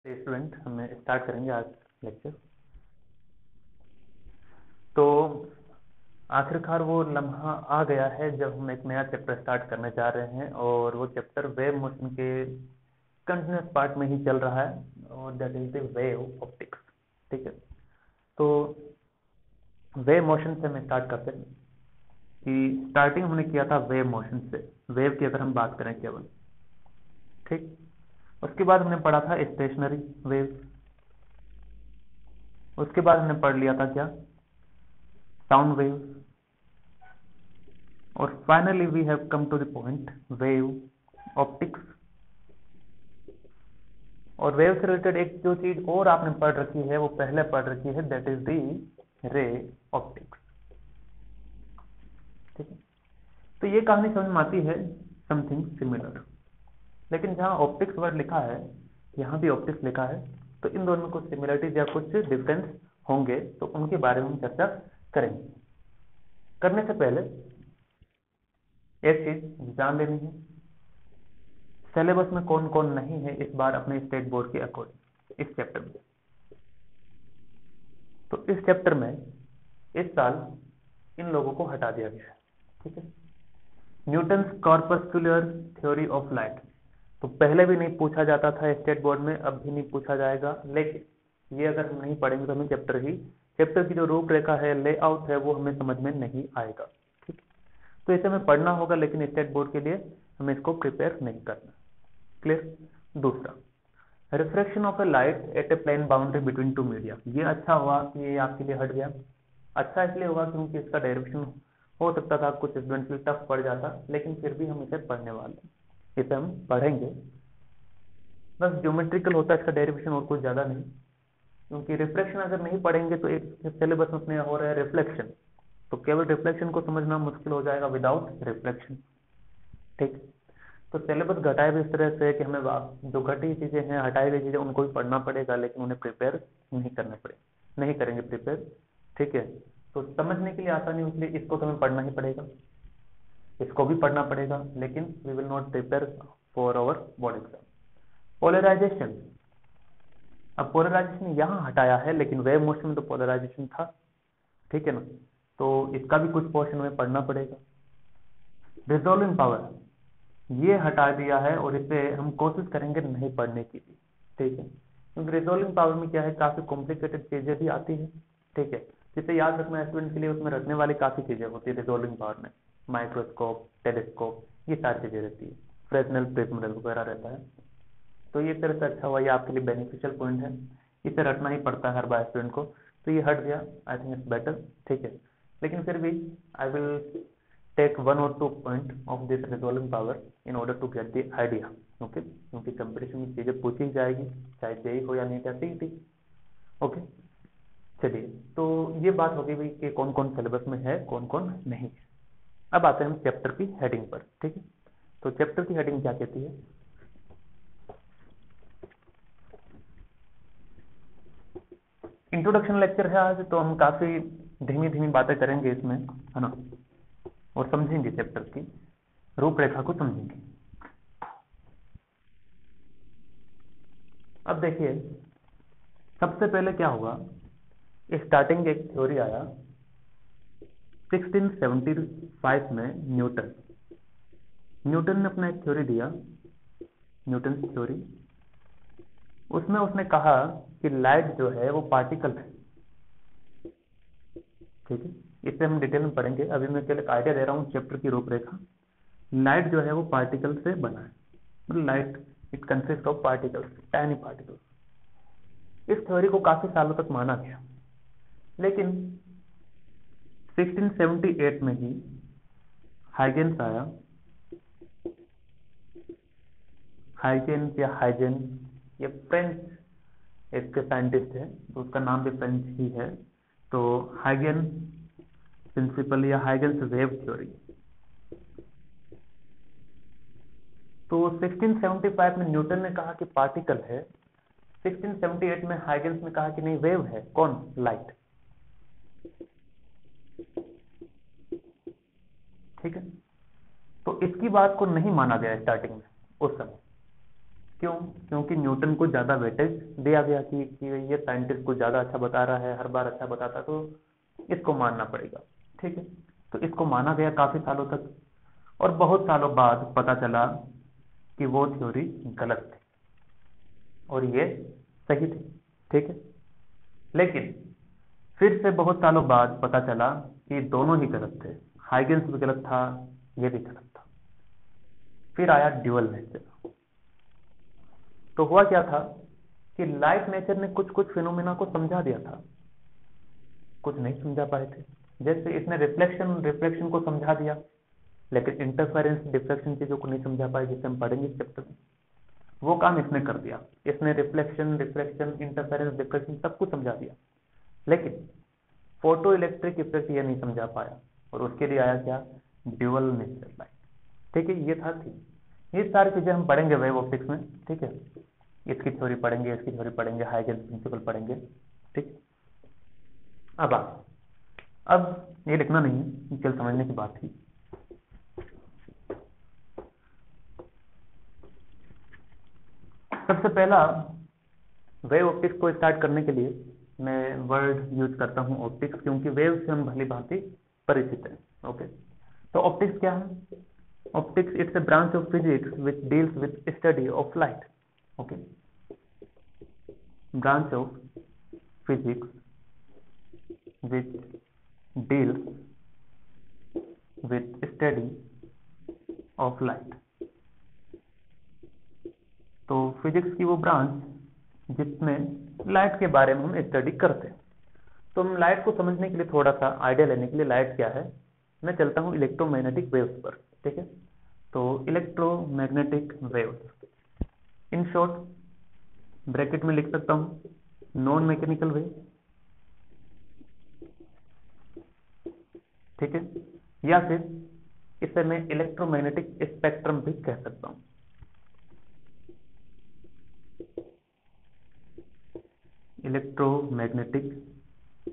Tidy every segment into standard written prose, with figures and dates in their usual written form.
Student हमें start करेंगे आज लेक्चर। तो आखिरकार वो लम्हा आ गया है जब हम एक नया चैप्टर स्टार्ट करने जा रहे हैं और वो चैप्टर वेव मोशन के कंटिन्यूस पार्ट में ही चल रहा है और that is the wave optics. ठीक है, तो वेव मोशन से हम स्टार्ट करते हैं कि स्टार्टिंग हमने किया था वेव मोशन से, वेव की अगर हम बात करें केवल। ठीक, उसके बाद हमने पढ़ा था स्टेशनरी वेव, उसके बाद हमने पढ़ लिया था क्या, साउंड वेव, और finally we have come to the point wave optics. और वेव से रिलेटेड एक जो चीज और आपने पढ़ रखी है वो पहले पढ़ रखी है, that is the ray optics. ठीक है, तो ये कहानी समझ में आती है समथिंग सिमिलर, लेकिन जहां ऑप्टिक्स वर्ड लिखा है यहां भी ऑप्टिक्स लिखा है, तो इन दोनों में कुछ सिमिलरिटीज या कुछ डिफरेंस होंगे, तो उनके बारे में हम चर्चा करेंगे। करने से पहले एक चीज जान लेनी है, सिलेबस में कौन कौन नहीं है इस बार अपने स्टेट बोर्ड के अकॉर्डिंग इस चैप्टर में। तो इस चैप्टर में इस साल इन लोगों को हटा दिया गया है। ठीक है, Newton's corpuscular theory of light, तो पहले भी नहीं पूछा जाता था स्टेट बोर्ड में, अब भी नहीं पूछा जाएगा, लेकिन ये अगर हम नहीं पढ़ेंगे तो हमें चैप्टर की जो रूपरेखा है, लेआउट है, वो हमें समझ में नहीं आएगा। ठीक, तो इसे हमें पढ़ना होगा, लेकिन स्टेट बोर्ड के लिए हमें इसको प्रिपेयर नहीं करना। क्लियर। दूसरा, refraction of a light at a plane boundary between two media, ये अच्छा हुआ कि ये आपके लिए हट गया। अच्छा इसलिए होगा क्योंकि इसका डेरिवेशन हो सकता था कुछ स्टूडेंट्स के लिए टफ पड़ जाता, लेकिन फिर भी हम इसे पढ़ने वाले हैं, इसे हम पढ़ेंगे। बस ज्योमेट्रिकल होता है इसका डेरिवेशन और कुछ ज्यादा नहीं, क्योंकि रिफ्लेक्शन अगर नहीं पढ़ेंगे तो एक सिलेबस में अपने हो रहा है रिफ्लेक्शन, तो केवल रिफ्लेक्शन को समझना मुश्किल हो जाएगा विदाउट रिफ्लेक्शन। ठीक, तो सिलेबस घटाए भी इस तरह से कि हमें जो घटी चीजें हैं, हटाई हुई चीजें, उनको भी पढ़ना पड़ेगा, लेकिन उन्हें प्रिपेयर नहीं करना पड़ेगा, नहीं करेंगे प्रिपेयर। ठीक है, तो समझने के लिए आसानी हो इसलिए इसको तो हमें पढ़ना ही पड़ेगा, इसको भी पढ़ना पड़ेगा, लेकिन we will not prepare for our board exam. Polarization, अब पोलराइजेशन यहाँ हटाया है, लेकिन वेव मोशन में तो पोलराइजेशन था। ठीक है ना, तो इसका भी कुछ पोर्शन हमें पढ़ना पड़ेगा। रिजोल्विंग पावर ये हटा दिया है और इसे हम कोशिश करेंगे नहीं पढ़ने की भी। ठीक है, क्योंकि रिजोल्विंग पावर में क्या है, काफी कॉम्प्लिकेटेड चीजें भी आती है। ठीक है, जिसे याद रखना है स्टूडेंट के लिए, उसमें रखने वाली काफी चीजें होती है रिजोल्विंग पावर में, माइक्रोस्कोप, टेलीस्कोप, ये सारी चीजें रहती है, फ्रेसनेल प्रिज्म वगैरह रहता है। तो ये तरह से अच्छा हुआ, ये आपके लिए बेनिफिशियल पॉइंट है, इसे रटना ही पड़ता है हर बार स्टूडेंट को, तो ये हट गया, आई थिंक इट्स बेटर। ठीक है, लेकिन फिर भी I will take 1 or 2 point of this resolving power in order to get the idea. Okay, क्योंकि कंपटीशन में चीजें पूछी जाएगी, चाहे जेई हो या नीट या सीईटी। ओके, चलिए, तो ये बात हो गई कि कौन कौन सिलेबस में है, कौन कौन नहीं है। अब आते हैं हम चैप्टर की हेडिंग पर। ठीक है, तो चैप्टर की हेडिंग क्या कहती है, इंट्रोडक्शन लेक्चर है आज, तो हम काफी धीमी धीमी बातें करेंगे इसमें, है ना, और समझेंगे चैप्टर की रूपरेखा को समझेंगे। अब देखिए, सबसे पहले क्या हुआ, स्टार्टिंग एक थ्योरी आया 1675 में, न्यूटन ने अपना एक थ्योरी दिया, न्यूटन थ्योरी। उसमें उसने कहा कि लाइट जो है वो पार्टिकल है। ठीक है, इसे हम डिटेल में पढ़ेंगे, अभी मैं केवल एक आइडिया दे रहा हूँ चैप्टर की रूपरेखा। लाइट जो है वो पार्टिकल से बना है, मतलब light it consist of particles, tiny particles. इस थ्योरी को काफी सालों तक माना गया, लेकिन 1678 में ही हाइजेंस आया, हाइजेंस या हाइजेन, ये फ्रेंच एक साइंटिस्ट है, तो उसका नाम भी फ्रेंच ही है, तो हाइगेन प्रिंसिपल या हाइगेन्स वेव थ्योरी। तो 1675 में न्यूटन ने कहा कि पार्टिकल है, 1678 में हाइगेन्स ने कहा कि नहीं वेव है, कौन, लाइट। ठीक है, तो इसकी बात को नहीं माना गया स्टार्टिंग में उस समय, क्यों? क्योंकि न्यूटन को ज्यादा वेटेज दिया गया कि ये साइंटिस्ट को ज्यादा अच्छा बता रहा है, हर बार अच्छा बताता, तो इसको मानना पड़ेगा। ठीक है, तो इसको माना गया काफी सालों तक, और बहुत सालों बाद पता चला कि वो थ्योरी गलत थी और ये सही थी। ठीक है, लेकिन फिर से बहुत सालों बाद पता चला कि दोनों ही गलत थे, हाइगेंस भी गलत था, ये भी गलत था। फिर आया ड्यूअल नेचर। तो हुआ क्या था कि लाइट नेचर ने कुछ कुछ फिनोमेना को समझा दिया था, कुछ नहीं समझा पाए थे। जैसे इसने रिफ्लेक्शन रिफ्लेक्शन को समझा दिया, लेकिन इंटरफेरेंस डिफ्रैक्शन चीजों को नहीं समझा पाए, जिसे हम पढ़ेंगे इस चैप्टर में। वो काम इसने कर दिया, इसने रिफ्लेक्शन रिफ्रैक्शन इंटरफेरेंस डिफ्रैक्शन सब कुछ समझा दिया, लेकिन फोटो इलेक्ट्रिक इफेक्ट ये नहीं समझा पाया, और उसके लिए आया क्या? Dual nature light. ठीक है, ये था थी। ये सारी चीजें हम पढ़ेंगे वेव ऑप्टिक्स में। ठीक है, इसकी थ्योरी पढ़ेंगे, इसकी थ्योरी पढ़ेंगे, हाइगेंस प्रिंसिपल पढ़ेंगे। ठीक, अब ये लिखना नहीं है, केवल समझने की बात थी। सबसे पहला वेव ऑप्टिक्स को स्टार्ट करने के लिए मैं वर्ड यूज करता हूं ऑप्टिक्स, क्योंकि वेव से हम भली भांति परिचित हैं। ओके, तो ऑप्टिक्स क्या है? Optics it's a branch of physics which deals with study of light. Okay, branch of physics which deals with study of light. तो फिजिक्स की वो ब्रांच जिसमें लाइट के बारे में हम स्टडी करते हैं। तो हम लाइट को समझने के लिए, थोड़ा सा आइडिया लेने के लिए, लाइट क्या है, मैं चलता हूं इलेक्ट्रोमैग्नेटिक वेव्स पर। ठीक है, तो electromagnetic waves, in short bracket में लिख सकता हूं नॉन मैकेनिकल वेव। ठीक है, या फिर इसे मैं इलेक्ट्रोमैग्नेटिक स्पेक्ट्रम भी कह सकता हूं। इलेक्ट्रोमैग्नेटिक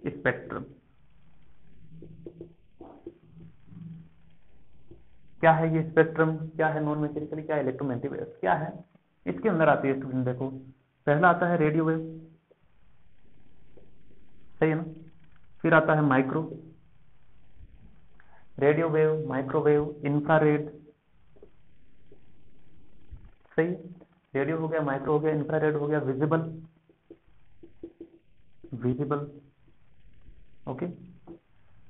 स्पेक्ट्रम क्या है? ये स्पेक्ट्रम क्या है? नॉन मैकेनिकली क्या है? इलेक्ट्रोमैग्नेटिक वेव क्या है? इसके अंदर आती है स्टूडेंट, देखो पहला आता है रेडियो वेव, सही है ना? फिर आता है micro radio wave, microwave, infrared. सही, रेडियो हो गया, माइक्रो हो गया, इंफ्रारेड हो गया, visible visible. Okay,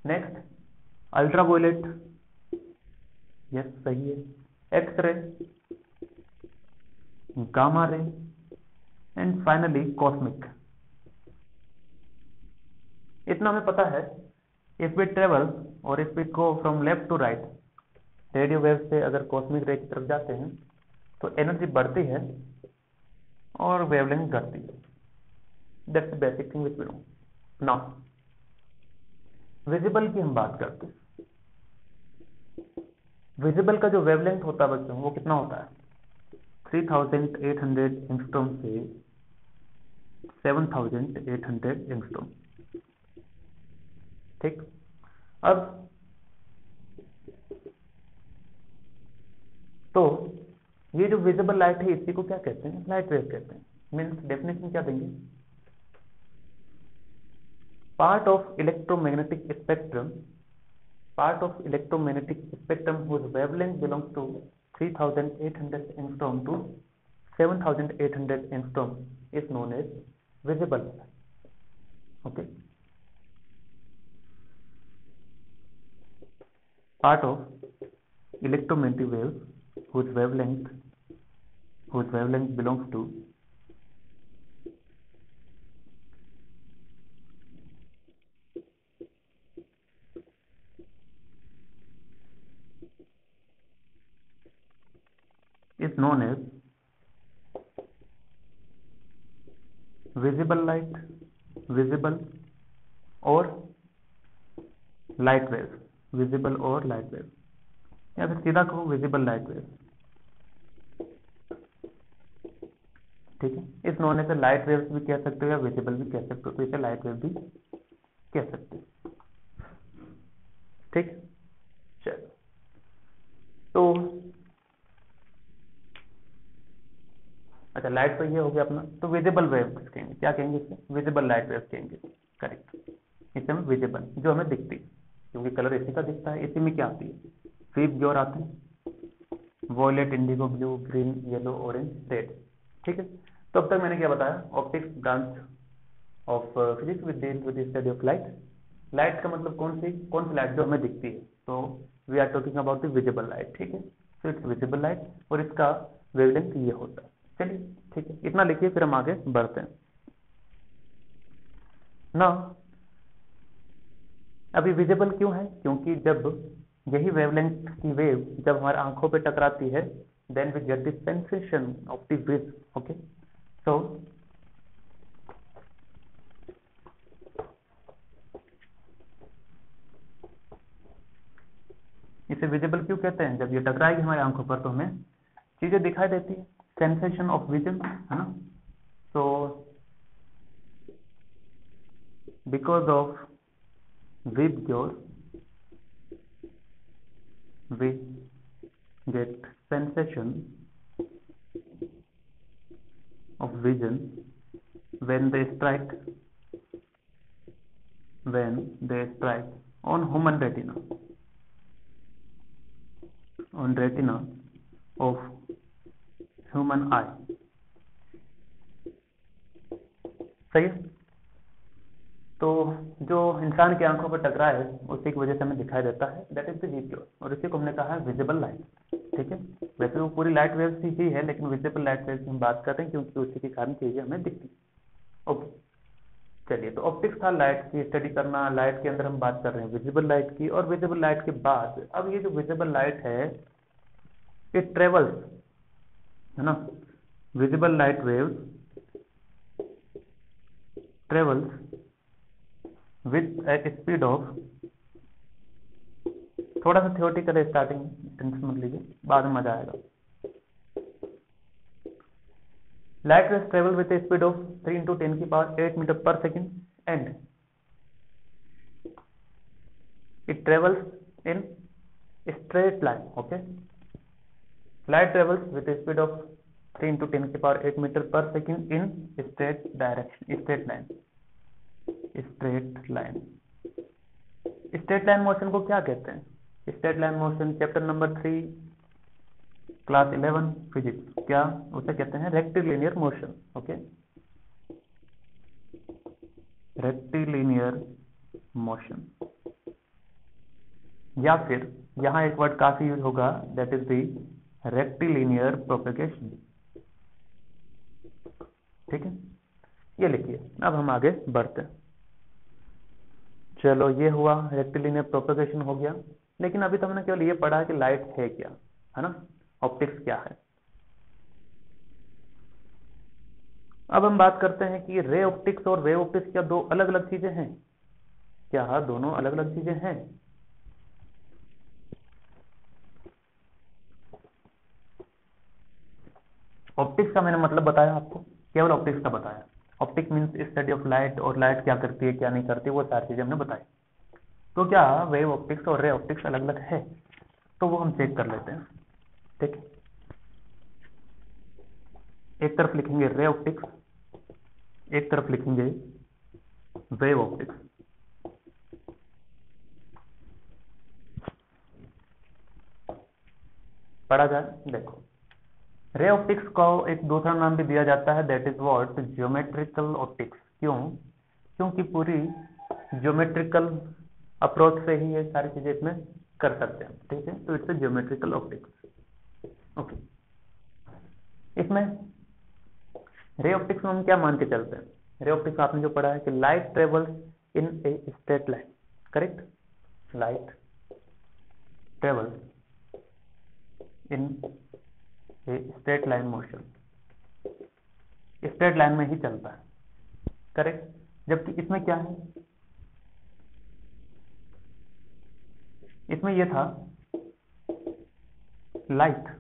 next ultraviolet, yes सही है, X ray, gamma ray, and finally cosmic. इतना हमें पता है। इफ वी ट्रेवल और if we go from left to right, radio wave से अगर कॉस्मिक रे की तरफ जाते हैं तो एनर्जी बढ़ती है और वेवलेंथ घटती है। That's the basic thing which we know. Now visible की हम बात करते हैं। विजिबल का जो वेवलेंथ होता है बच्चों, वो कितना होता है? 3800 एंगस्ट्रॉम से 7800 एंगस्ट्रॉम। ठीक, अब तो ये जो विजिबल लाइट है, इसी को क्या कहते हैं? लाइट वेव कहते हैं। मीन्स डेफिनेशन क्या देंगे? Part of electromagnetic spectrum whose wavelength belongs to 3800 angstrom to 7800 angstrom is known as visible. Okay, part of electromagnetic waves whose wavelength belongs to is known as visible light, visible और light wave, visible और light wave, या फिर सीधा कहो visible light wave. ठीक है, इस known as light wave भी कह सकते हो या विजिबल भी कह सकते हो, तो इसे लाइट वेव भी कह सकते हो। ठीक, चलो तो अच्छा, लाइट तो ये हो गया अपना, तो विजिबल वेव्स कहेंगे, क्या कहेंगे इसे, विजिबल लाइट वेव्स कहेंगे। करेक्ट, इसे हम विजिबल, जो हमें दिखती है, क्योंकि कलर इसी का दिखता है, इसी में क्या आती है, स्वीप ग्योर आते हैं, violet, indigo, blue, green, yellow, orange, red. ठीक है, तो अब तक मैंने क्या बताया, optics branch of physics with deal with study of light. Light का मतलब कौन सी लाइट, जो हमें दिखती है, तो we are talking about the visible light. ठीक है, तो इट्स विजिबल लाइट, और इसका वेवलेंथ ये होता है। चलिए ठीक है, इतना लिखिए, फिर हम आगे बढ़ते हैं ना। अभी विजिबल क्यों है, क्योंकि जब यही वेवलेंथ की वेव जब हमारे आंखों पे टकराती है, then we get the sensation of the vision. Okay, so इसे विजिबल क्यों कहते हैं, जब ये टकराएगी हमारी आंखों पर तो हमें चीजें दिखाई देती है, सेंसेशन ऑफ विजन, है ना। तो because of VIBGYOR we get sensation of vision when they strike on retina of human eye। सही है, तो जो इंसान की आंखों पर टकराए उसी की वजह से हमें दिखाई देता है, दैट इज द विजिबल, और इसी को हमने कहा है विजिबल लाइट। ठीक है, वैसे वो पूरी लाइट वेव्स ही है, लेकिन विजिबल लाइट वेव्स की हम बात कर रहे हैं क्योंकि उसी के कारण चीजें हमें दिखती। ओके, चलिए, तो ऑप्टिक्स था लाइट की स्टडी करना, लाइट के अंदर हम बात कर रहे हैं विजिबल लाइट की, और विजिबल लाइट के बाद अब ये जो विजिबल लाइट है इट ट्रेवल्स, है ना, visible light waves travels with A speed of, थोड़ा सा थियोरेटिकल है स्टार्टिंग, टेंशन मत लीजिए, बाद में मजा आएगा। Light waves travel with A speed of 3 into 10 की पावर 8 मीटर पर second, and it travels in straight line। okay, light travels with a speed of 3 into 10 की पावर 8 मीटर पर second in straight direction, straight line, straight line motion को क्या कहते हैं, straight line motion chapter number 3 class 11 physics, क्या उसे कहते हैं, rectilinear motion. Okay, rectilinear motion, या फिर यहां एक वर्ड काफी यूज होगा, that is the rectilinear propagation. ठीक है, ये लिखिए, अब हम आगे बढ़ते हैं। चलो, ये हुआ रेक्टिलिनियर प्रोपेगेशन हो गया, लेकिन अभी तो हमने केवल ये पढ़ा है कि लाइट है क्या, है ना, ऑप्टिक्स क्या है। अब हम बात करते हैं कि रे ऑप्टिक्स और वेव ऑप्टिक्स क्या दो अलग अलग चीजें हैं, क्या दोनों अलग अलग चीजें हैं। ऑप्टिक्स का मैंने मतलब बताया आपको, केवल ऑप्टिक्स का बताया, optic means study of light, और लाइट क्या करती है क्या नहीं करती, वो सारी चीजें हमने बताई। तो क्या वेव ऑप्टिक्स और रे ऑप्टिक्स अलग अलग है, तो वो हम चेक कर लेते हैं। ठीक, एक तरफ लिखेंगे रे ऑप्टिक्स, एक तरफ लिखेंगे वेव ऑप्टिक्स। पढ़ा जाए, देखो, रे ऑप्टिक्स को एक दूसरा नाम भी दिया जाता है, that is what, geometrical optics. क्यों, क्योंकि पूरी ज्योमेट्रिकल अप्रोच से ही ये सारी चीजें इसमें कर सकते हैं। ठीक है, तो इट्स ज्योमेट्रिकल ऑप्टिक्स। ओके, इसमें रे ऑप्टिक्स में हम क्या मान के चलते हैं, रे ऑप्टिक्स आपने जो पढ़ा है कि light travels in a straight line. Correct, light travels in a straight line motion, straight line में ही चलता है। करेक्ट, जबकि इसमें क्या है, इसमें यह था लाइट,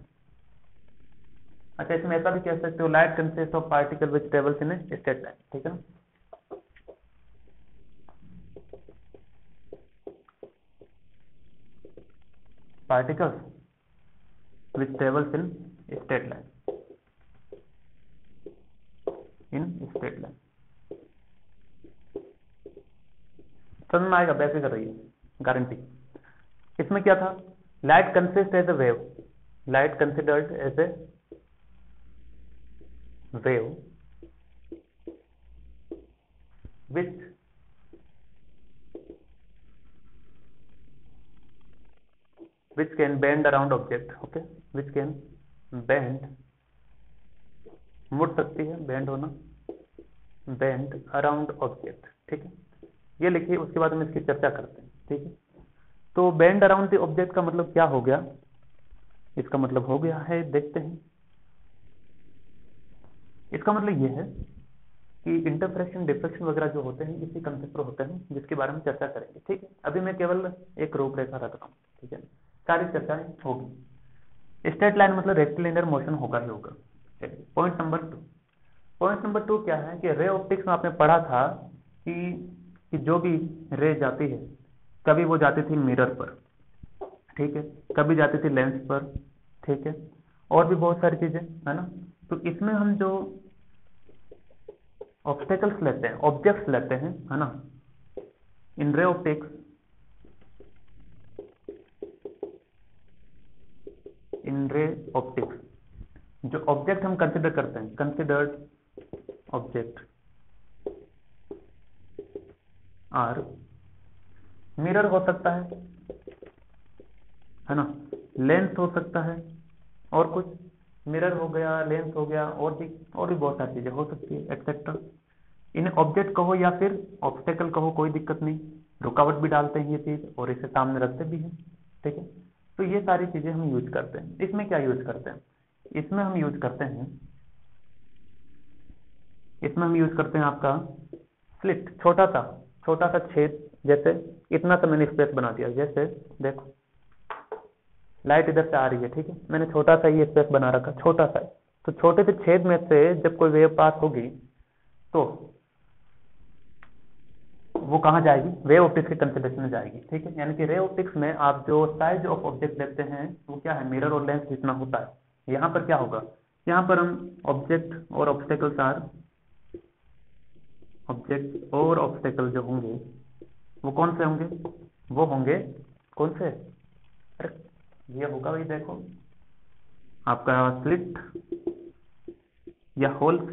अच्छा, इसमें ऐसा भी कह सकते हो, light consist of particle which travels in a straight line. ठीक है ना, particles which travels in straight line. Straight line. समझ में आएगा? वैसे कर रही है गारंटी। इसमें क्या था, light consist as a wave, light considered as a wave which can bend around object, okay, which can bend, मुड़ सकती है, बेंड होना, बेंड अराउंड ऑब्जेक्ट, ठीक है, ये लिखिए, उसके बाद हम इसकी चर्चा करते हैं, ठीक है। तो बेंड अराउंड द ऑब्जेक्ट का मतलब क्या हो गया, इसका मतलब हो गया है, देखते हैं। इसका मतलब ये है कि इंटरफ्रेक्शन डिफ्रेक्शन वगैरह जो होते हैं इसी कंसेप्ट पर होते हैं, जिसके बारे में चर्चा करेंगे, ठीक है। अभी मैं केवल एक रूपरेखा रख रहा हूँ, ठीक है, सारी चर्चाएं होगी। स्ट्रेट लाइन मतलब रेक्टिलिनियर मोशन होगा ही होगा। चलिए पॉइंट नंबर 2। पॉइंट नंबर 2 क्या है कि रे ऑप्टिक्स में आपने पढ़ा था कि जो भी रे जाती है, कभी वो जाती थी मिरर पर, ठीक है, कभी जाती थी लेंस पर, ठीक है, और भी बहुत सारी चीजें, है ना। तो इसमें हम जो ऑब्स्टेकल्स लेते हैं, ऑब्जेक्ट्स लेते हैं, है ना, इन रे ऑप्टिक्स, इन रे ऑप्टिक्स जो ऑब्जेक्ट हम कंसिडर करते हैं, कंसिडर्ड ऑब्जेक्ट आर मिरर हो सकता है ना, लेंस हो सकता है, और कुछ मिरर हो गया, लेंस हो गया, और भी बहुत सारी चीजें हो सकती है, एक्सेट्रा। इन्हें ऑब्जेक्ट कहो या फिर ऑब्स्टेकल कहो, कोई दिक्कत नहीं, रुकावट भी डालते हैं ये चीज, और इसे सामने रखते भी हैं, ठीक है। तो ये सारी चीजें हम यूज करते हैं। इसमें क्या यूज करते हैं, इसमें हम यूज करते हैं, इसमें हम यूज करते हैं आपका स्लिट, छोटा सा छेद, जैसे इतना सा मैंने स्पेस बना दिया, जैसे देखो लाइट इधर से आ रही है, ठीक है, मैंने छोटा सा ये स्पेस बना रखा, छोटा सा। तो छोटे से छेद में से जब कोई वेव पास होगी तो वो कहां जाएगी, वेव ऑप्टिक्स के कंसिडरेशन में जाएगी, ठीक है। यानी कि रे ऑप्टिक्स में आप जो साइज ऑफ ऑब्जेक्ट देखते हैं वो क्या है, मिरर और लेंस जितना होता है। यहां पर क्या होगा, यहां पर हम ऑब्जेक्ट और ऑब्स्टेकल्स आर, ऑब्जेक्ट और ऑब्स्टेकल जो होंगे वो कौन से होंगे, वो होंगे कौन से, अरे ये होगा भाई, देखो आपका स्लिट या होल्स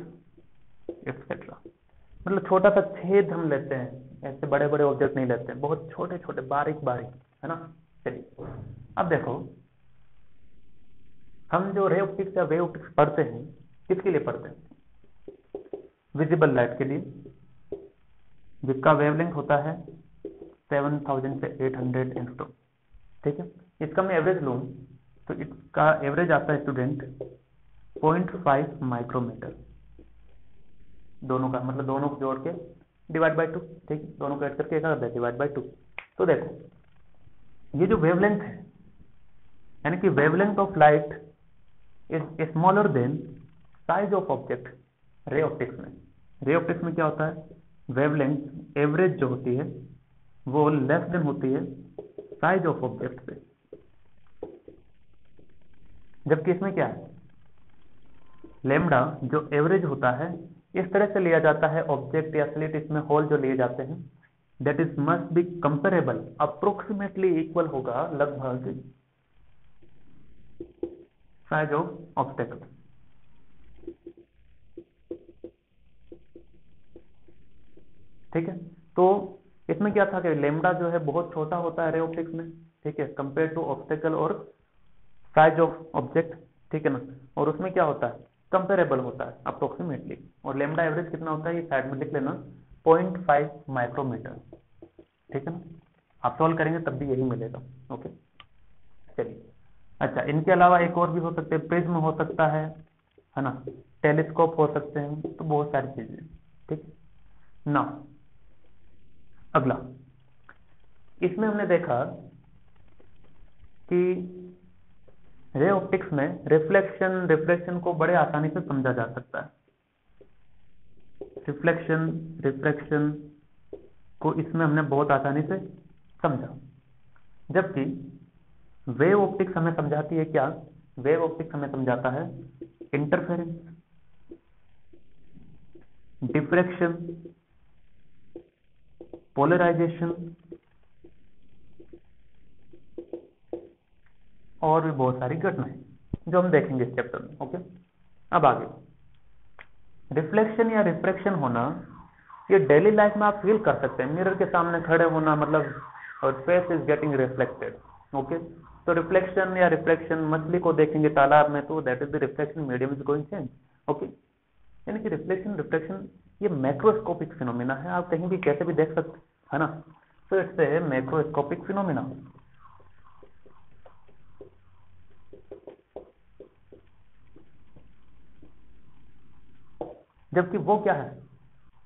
एक्सेट्रा। मतलब छोटा सा छेद हम लेते हैं, ऐसे बड़े बड़े ऑब्जेक्ट नहीं लेते हैं, बहुत छोटे छोटे बारीक बारीक, है ना। चलिए अब देखो, हम जो रे ऑप्टिक्स या वेव ऑप्टिक्स पढ़ते हैं किसके लिए पढ़ते हैं, विजिबल लाइट के लिए, जिसका वेवलेंथ होता है 7000 से 800 एंगस्ट्रॉम, ठीक है। इसका मैं एवरेज लूं तो इसका एवरेज आता है स्टूडेंट 0.5 माइक्रोमीटर, दोनों का मतलब दोनों को जोड़ के डिवाइड बाय 2, ठीक है, दोनों को ऐड करके एक आता है डिवाइड बाय 2। तो देखो ये जो वेवलेंथ है, यानी कि wavelength of light is smaller than size of object ray optics में। रे ऑप्टिक्स में क्या होता है, वेवलेंथ एवरेज जो होती है वो लेस देन होती है साइज ऑफ ऑब्जेक्ट से, जबकि इसमें क्या है, लेमडा जो एवरेज होता है इस तरह से लिया जाता है ऑब्जेक्ट या स्लिट, इसमें होल जो लिए जाते हैं, that is must be comparable, approximately equal होगा लगभग साइज ऑफ ऑब्स्टेकल, ठीक है। तो इसमें क्या था कि लेमडा जो है बहुत छोटा होता है रे ऑप्टिक्स में, ठीक है, कंपेयर टू ऑब्स्टेकल और साइज ऑफ ऑब्जेक्ट, ठीक है ना, और उसमें क्या होता है, कंपेरेबल होता है अप्रोक्सीमेटली, और लेमडा एवरेज कितना होता है ये साइड में लिख लेना 0.5 माइक्रोमीटर, ठीक है ना। आप सॉल्व करेंगे तब भी यही मिलेगा, ओके। चलिए अच्छा, इनके अलावा एक और भी हो सकते हैं, प्रिज्म हो सकता है ना, टेलीस्कोप हो सकते हैं, तो बहुत सारी चीजें, ठीक ना। अगला, इसमें हमने देखा कि रे ऑप्टिक्स में रिफ्लेक्शन रिफ्रैक्शन को बड़े आसानी से समझा जा सकता है, रिफ्लेक्शन रिफ्रैक्शन को इसमें हमने बहुत आसानी से समझा, जबकि वेव ऑप्टिक्स हमें समझाती है क्या, वेव ऑप्टिक्स हमें समझाता है इंटरफेरेंस, डिफ्रैक्शन, पोलराइजेशन और भी बहुत सारी घटनाएं जो हम देखेंगे इस चैप्टर में। ओके, अब आगे रिफ्लेक्शन या रिफ्रैक्शन होना, ये डेली लाइफ में आप फील कर सकते हैं। मिरर के सामने खड़े होना मतलब और face is getting reflected. Okay, तो रिफ्लेक्शन या रिफ्रैक्शन, मछली को देखेंगे तालाब में तो that is the reflection medium is going change. Okay, यानी कि रिफ्लेक्शन रिफ्रैक्शन ये मैक्रोस्कोपिक फिनोमिना है, आप कहीं भी कैसे भी देख सकते है ना। तो इट्स ए मैक्रोस्कोपिक फिनोमिना। जबकि वो क्या है,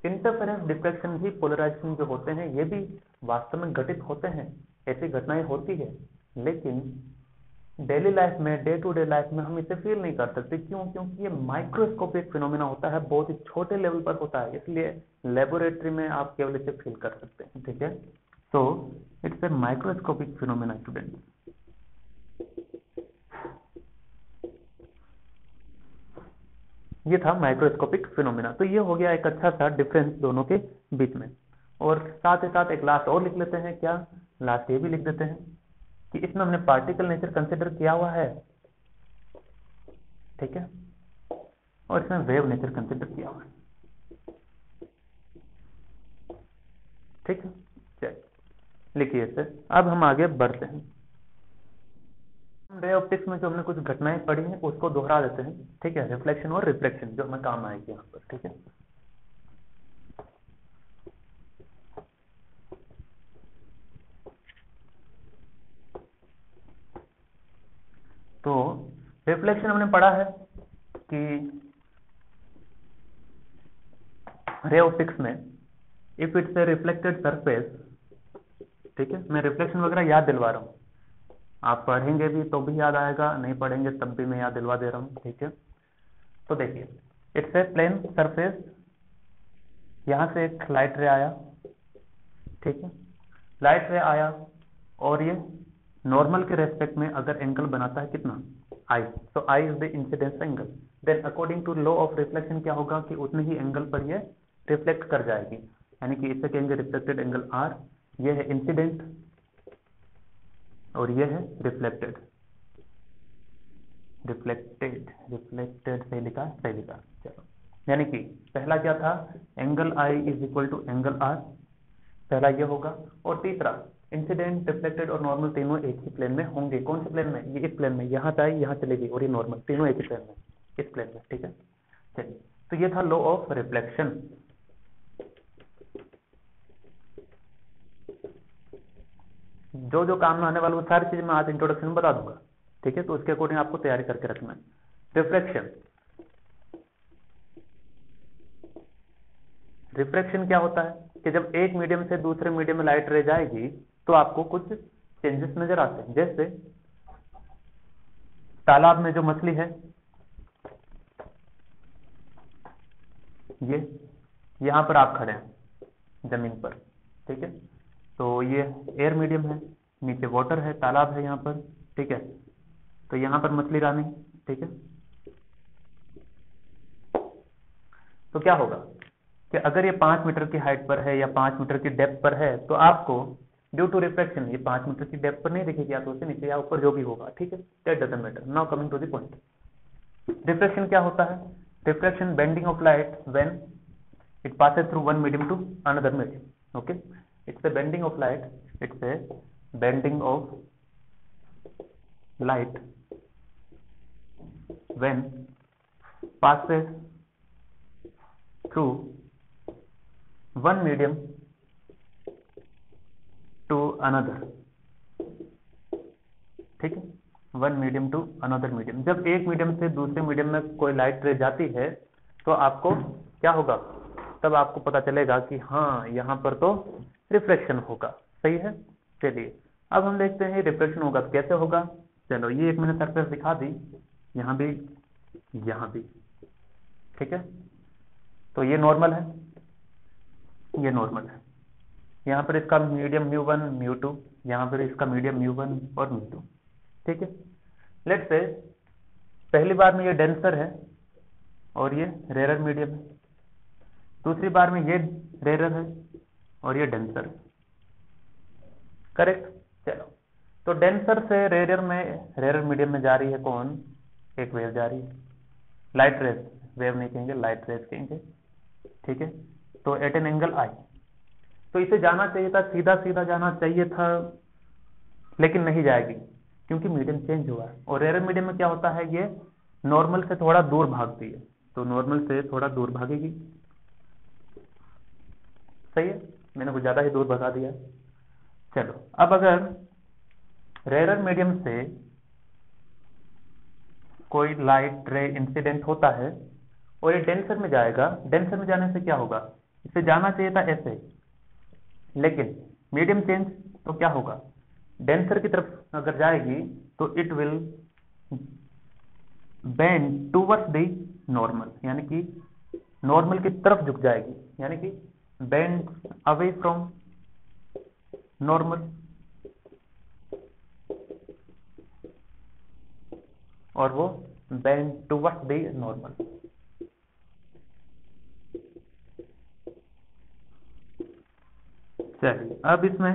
इंटरफेरेंस डिफ्रैक्शन भी, पोलराइजेशन जो होते हैं ये भी वास्तव में घटित होते हैं, ऐसी घटनाएं होती है, लेकिन डेली लाइफ में, डे टू डे लाइफ में हम इसे फील नहीं कर सकते। क्यों? क्योंकि ये माइक्रोस्कोपिक फिनोमिना होता है, बहुत ही छोटे लेवल पर होता है, इसलिए लेबोरेटरी में आप केवल इसे फील कर सकते हैं। ठीक है, so it's a microscopic phenomena student. ये था माइक्रोस्कोपिक फिनोमिना। तो ये हो गया एक अच्छा सा डिफरेंस दोनों के बीच में। और साथ ही साथ एक लास्ट और लिख लेते हैं। क्या? लास्ट ये भी लिख देते हैं कि इसमें हमने पार्टिकल नेचर कंसिडर किया हुआ है, ठीक है, और इसमें वेव नेचर कंसिडर किया हुआ है। ठीक है, चलिए लिखिए इसे। अब हम आगे बढ़ते हैं। रे ऑप्टिक्स में जो हमने कुछ घटनाएं पढ़ी हैं उसको दोहरा देते हैं। ठीक है, रिफ्लेक्शन और रिफ्लेक्शन जो हमें काम आएगी यहाँ पर। ठीक है, तो रिफ्लेक्शन हमने पढ़ा है कि रे ऑप्टिक्स में if it's a reflected surface, ठीक है, मैं रिफ्लेक्शन वगैरह याद दिलवा रहा हूँ, आप पढ़ेंगे भी तो भी याद आएगा, नहीं पढ़ेंगे तब भी मैं याद दिलवा दे रहा हूँ। ठीक है, तो देखिए इट्स ए प्लेन सरफेस, यहां से एक लाइट रे आया, ठीक है, लाइट रे आया और ये नॉर्मल के रेस्पेक्ट में अगर एंगल बनाता है कितना, आई, तो I is the incidence angle, then according to law of reflection क्या होगा कि उतने ही एंगल पर ये रिफ्लेक्ट कर जाएगी, यानी कि इसे कहेंगे रिफ्लेक्टेड एंगल आर। ये है इंसिडेंट और ये है रिफ्लेक्टेड। रिफ्लेक्टेड सही लिखा, सही लिखा। चलो, यानी कि पहला क्या था, angle I is equal to angle R, पहला ये होगा। और तीसरा, इंसिडेंट, रिफ्लेक्टेड और नॉर्मल तीनों एक ही प्लेन में होंगे। कौन से प्लेन में? ये इस प्लेन में, यहाँ से आई यहाँ चलेगी, और ये नॉर्मल, तीनों एक ही प्लेन में, इस प्लेन में। ठीक है, चलिए, तो ये था लॉ ऑफ रिफ्लेक्शन। जो जो काम में आने वाला वो सारी चीज मैं आज इंट्रोडक्शन में बता दूंगा। ठीक है, तो उसके अकॉर्डिंग आपको तैयारी करके रखना है। रिफ्लेक्शन, रिफ्रैक्शन क्या होता है कि जब एक मीडियम से दूसरे मीडियम में लाइट रे जाएगी तो आपको कुछ चेंजेस नजर आते हैं। जैसे तालाब में जो मछली है, ये यहां पर आप खड़े हैं जमीन पर, ठीक है, तो ये एयर मीडियम है, नीचे वाटर है, तालाब है यहाँ पर, ठीक है, तो यहां पर मछली रानी, ठीक है। तो क्या होगा कि अगर ये 5 मीटर की हाइट पर है या 5 मीटर की डेप्थ पर है तो आपको ड्यू टू रिफ्रैक्शन ये 5 मीटर की डेप्थ पर नहीं दिखेगी, या तो उससे नीचे या ऊपर जो भी होगा, ठीक है, that doesn't matter. Now coming to the point, refraction क्या होता है? Refraction bending of light when it passes through one medium to another medium. Okay, it's a bending of light, it's a bending of light when passes through one medium to another, ठीक है, one medium to another medium. जब एक medium से दूसरे medium में कोई light रे जाती है तो आपको क्या होगा, तब आपको पता चलेगा कि हाँ यहाँ पर तो रिफ्लेक्शन होगा। सही है, चलिए अब हम देखते हैं रिफ्लेक्शन होगा तो कैसे होगा। चलो, ये एक मैंने सरफेस दिखा दी, यहाँ भी, यहाँ भी, ठीक है, तो ये नॉर्मल है, ये नॉर्मल है, यहाँ पर इसका मीडियम μ1 μ2, यहाँ पर इसका मीडियम μ1 और μ2, ठीक है। लेट्स से पहली बार में ये डेंसर है और ये रेयर मीडियम है, दूसरी बार में ये रेयर है और ये डेंसर है, करेक्ट। चलो, तो डेंसर से रेयर मीडियम में जा रही है कौन, एक वेव जा रही है, लाइट रेज, वेव नहीं कहेंगे, लाइट रेज कहेंगे, ठीक है। तो एट एन एंगल आई, तो इसे जाना चाहिए था, सीधा सीधा जाना चाहिए था, लेकिन नहीं जाएगी क्योंकि मीडियम चेंज हुआ है। और रेयर मीडियम में क्या होता है, ये नॉर्मल से थोड़ा दूर भागती है, तो नॉर्मल से थोड़ा दूर भागेगी, सही है, मैंने कुछ ज्यादा ही दूर भगा दिया। चलो, अब अगर रेयर मीडियम से कोई लाइट रे इंसिडेंट होता है और ये डेंसर में जाएगा, डेंसर में जाने से क्या होगा, इसे जाना चाहिए था ऐसे, लेकिन मीडियम चेंज, तो क्या होगा, डेंसर की तरफ अगर जाएगी तो it will bend towards the normal, यानी कि नॉर्मल की तरफ झुक जाएगी, यानी कि बेंड अवे फ्रॉम नॉर्मल, और वो बेंड टूवर्ड्स द नॉर्मल। चलिए, अब इसमें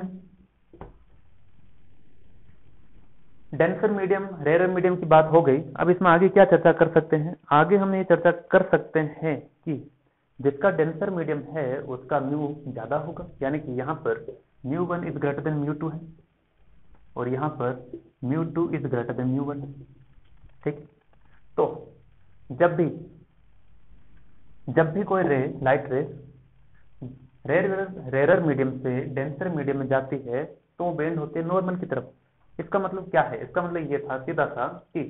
डेंसर मीडियम रेयर मीडियम की बात हो गई। अब इसमें आगे क्या चर्चा कर सकते हैं, आगे हम ये चर्चा कर सकते हैं कि जिसका डेंसर मीडियम है उसका म्यू ज्यादा होगा, यानी कि यहाँ पर μ1 इज ग्रेटर देन μ2 है और यहाँ पर μ2 इज ग्रेटर देन μ1 है, ठीक। तो जब भी कोई रे, लाइट रे रेयर मीडियम से डेंसर मीडियम में जाती है तो वो बेंड होती है नॉर्मल की तरफ। इसका मतलब क्या है, इसका मतलब ये था सीधा सा कि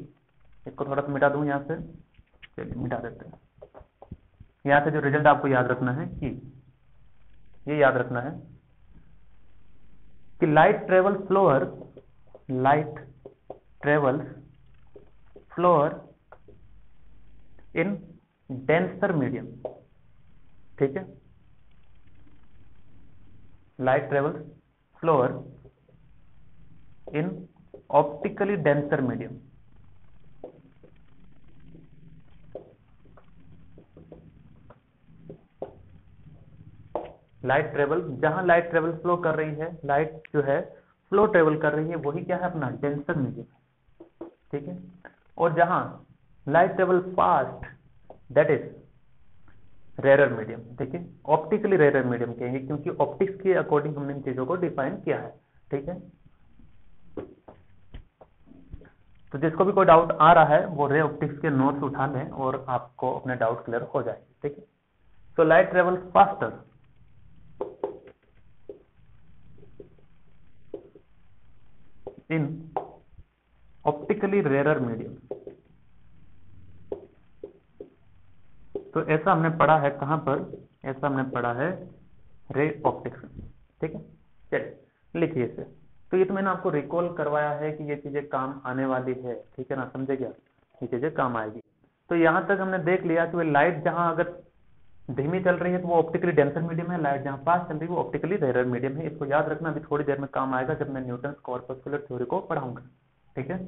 इसको थोड़ा सा मिटा दूं यहाँ से, चलिए मिटा देते हैं। यहाँ से जो रिजल्ट आपको याद रखना है कि ये याद रखना है कि light travels slower in denser medium, ठीक है, light travels slower in optically denser medium. Light travel, जहां लाइट ट्रेवल फ्लो कर रही है, लाइट जो है फ्लो ट्रेवल कर रही है, वही क्या है अपना डेंसर मीडियम, ठीक है। और जहां light travel fast, that is rare medium, ठीक है, ऑप्टिकली रेयर मीडियम कहेंगे क्योंकि ऑप्टिक्स के अकॉर्डिंग हमने इन चीजों को डिफाइन किया है, ठीक है। तो जिसको भी कोई डाउट आ रहा है वो रे ऑप्टिक्स के नोट्स उठा लें और आपको अपने डाउट क्लियर हो जाए, ठीक है। So light travel faster in optically rare medium. तो ऐसा हमने पढ़ा है कहां पर, ऐसा हमने पढ़ा है रे ऑप्टिक्स, ठीक है। चलिए लिखिए इसे। तो ये तो मैंने आपको रिकॉल करवाया है कि ये चीजें काम आने वाली है, ठीक है ना, समझे क्या, ये चीजें काम आएगी। तो यहां तक हमने देख लिया कि वो लाइट जहां अगर धीमी चल रही है तो वो ऑप्टिकली डेंसर मीडियम है, लाइट जहां फास्ट चल रही है वो ऑप्टिकली रेयर मीडियम है। इसको याद रखना, अभी थोड़ी देर में काम आएगा जब मैं न्यूटन कॉर्पस्कुलर थ्योरी को पढ़ाऊंगा, ठीक है।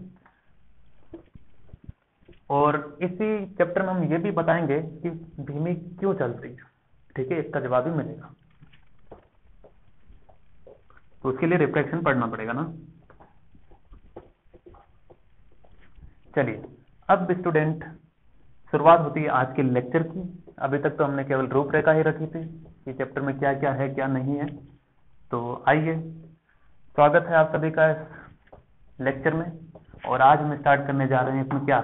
और इसी चैप्टर में हम ये भी बताएंगे कि धीमी क्यों चलती है, ठीक है, इसका जवाब भी मिलेगा। तो उसके लिए रिफ्लेक्शन पढ़ना पड़ेगा ना। चलिए, अब स्टूडेंट शुरुआत होती है आज के लेक्चर की। अभी तक तो हमने केवल रूपरेखा ही रखी थी कि चैप्टर में क्या क्या है क्या नहीं है। तो आइए, स्वागत है आप सभी का इस लेक्चर में। और आज हम स्टार्ट करने जा रहे हैं इसमें क्या,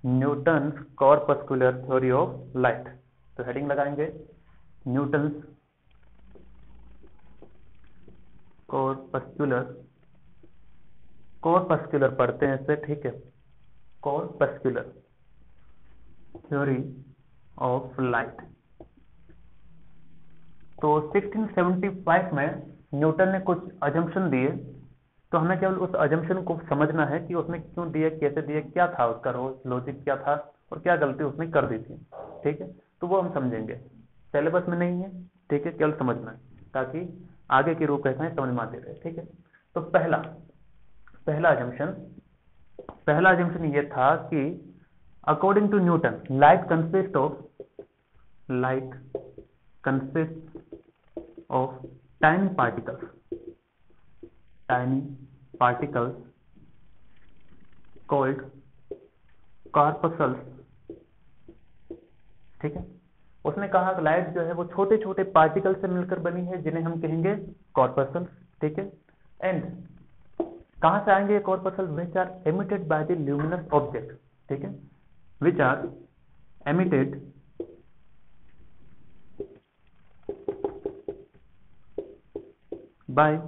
Newton's corpuscular theory of light. तो हेडिंग लगाएंगे न्यूटन्स कॉर्पस्कुलर पढ़ते हैं इसे, ठीक है, कॉर्पस्कुलर थ्योरी ऑफ लाइट। तो 1675 में न्यूटन ने कुछ अजम्पशन दिए, तो हमें केवल उस अजम्पशन को समझना है कि उसने क्यों दिए, कैसे दिए, क्या था उसका लॉजिक क्या था और क्या गलती उसने कर दी थी, ठीक है। तो वो हम समझेंगे, सिलेबस में नहीं है, ठीक है, केवल समझना है ताकि आगे की रूपरेखाएं समझ में आती रहे, ठीक है। तो पहला अजम्पशन ये था कि according to Newton light consist of consists of tiny particles called corpuscles। ठीक है, उसने कहा कि लाइट जो है वो छोटे छोटे पार्टिकल से मिलकर बनी है जिन्हें हम कहेंगे कॉर्पसल्स। ठीक है, एंड कहां से आएंगे ये corpuscles? Which are emitted by the luminous object. ठीक है, which are emitted by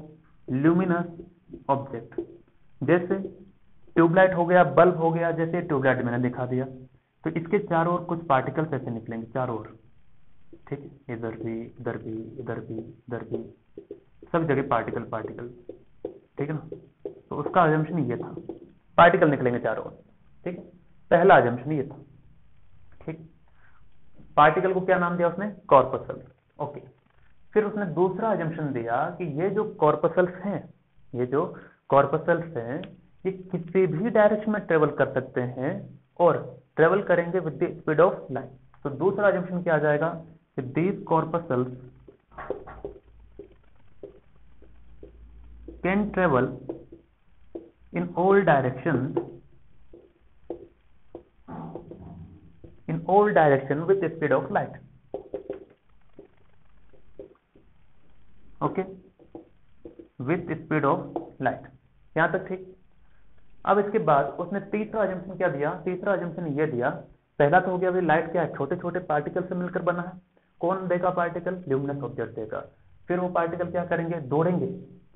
luminous object. जैसे ट्यूबलाइट हो गया, बल्ब हो गया, जैसे ट्यूबलाइट मैंने दिखा दिया, तो इसके चारों ओर कुछ पार्टिकल्स ऐसे निकलेंगे चारों ओर। ठीक है, इधर भी, इधर भी, इधर भी, इधर भी, सब जगह पार्टिकल पार्टिकल। ठीक है ना, तो उसका अजम्पशन ये था, पार्टिकल निकलेंगे चारों ओर। ठीक है, पहला अजम्पशन ये था। ठीक, पार्टिकल को क्या नाम दिया उसने? कॉर्पसल्स। ओके, फिर उसने दूसरा अजम्पशन दिया कि ये जो कॉर्पसल्स हैं, ये किसी भी डायरेक्शन में ट्रेवल कर सकते हैं और ट्रेवल करेंगे with the speed of light. तो दूसरा अजम्पशन क्या आ जाएगा कि these corpuscles can travel in all direction with speed of light. Okay, with speed of light. यहां तक ठीक। अब इसके बाद उसने तीसरा अजम्पशन क्या दिया? तीसरा अजम्पशन ये दिया, पहला तो हो गया भाई लाइट क्या है? छोटे छोटे पार्टिकल से मिलकर बना है। कौन देगा पार्टिकल? ल्यूमिनस ऑब्जेक्ट देगा। फिर वो पार्टिकल क्या करेंगे? दौड़ेंगे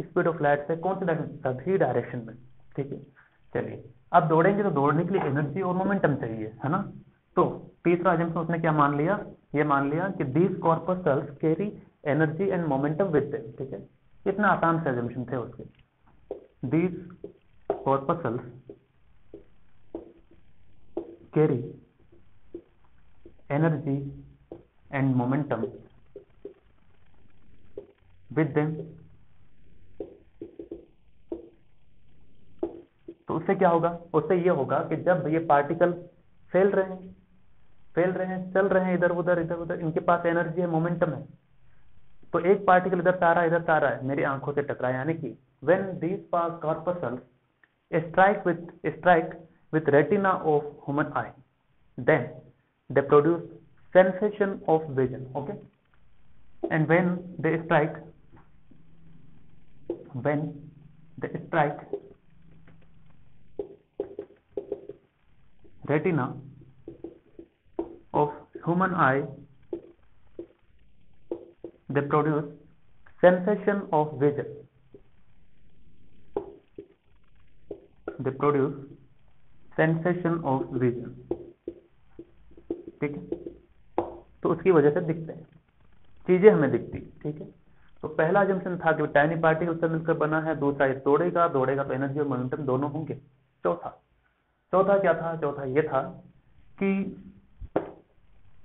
स्पीड ऑफ लाइट से। कौन से डायरेक्शन? सभी डायरेक्शन में। ठीक है, चलिए अब दौड़ेंगे तो दौड़ने के लिए एनर्जी और मोमेंटम चाहिए, है ना। तो तीसरा अजम्पशन उसने क्या मान लिया? ये मान लिया कि these corpuscles carry energy and momentum with them. ठीक है, इतना आसान से अजम्पशन थे उसके। These corpuscles carry energy and momentum with them। तो उससे क्या होगा? उससे ये होगा कि जब ये पार्टिकल फैल रहे हैं, चल रहे हैं इधर उधर, इनके पास एनर्जी है, मोमेंटम है। तो एक पार्टिकल इधर से आ रहा है, इधर से आ रहा है, मेरी आंखों से टकरा, यानी कि when these corpuscles strike with retina of human eye, then they produce sensation of vision। okay, and when they strike retina of human eye, they produce sensation of vision। they produce sensation of vision। ठीक है, तो उसकी वजह से दिखते हैं, चीजें हमें दिखती। ठीक है, तो पहला अजम्पशन था कि टाइनी पार्टिकल से मिलकर बना है। दूसरा, ये दौड़ेगा तो एनर्जी और मोमेंटम दोनों होंगे। चौथा क्या था? चौथा ये था कि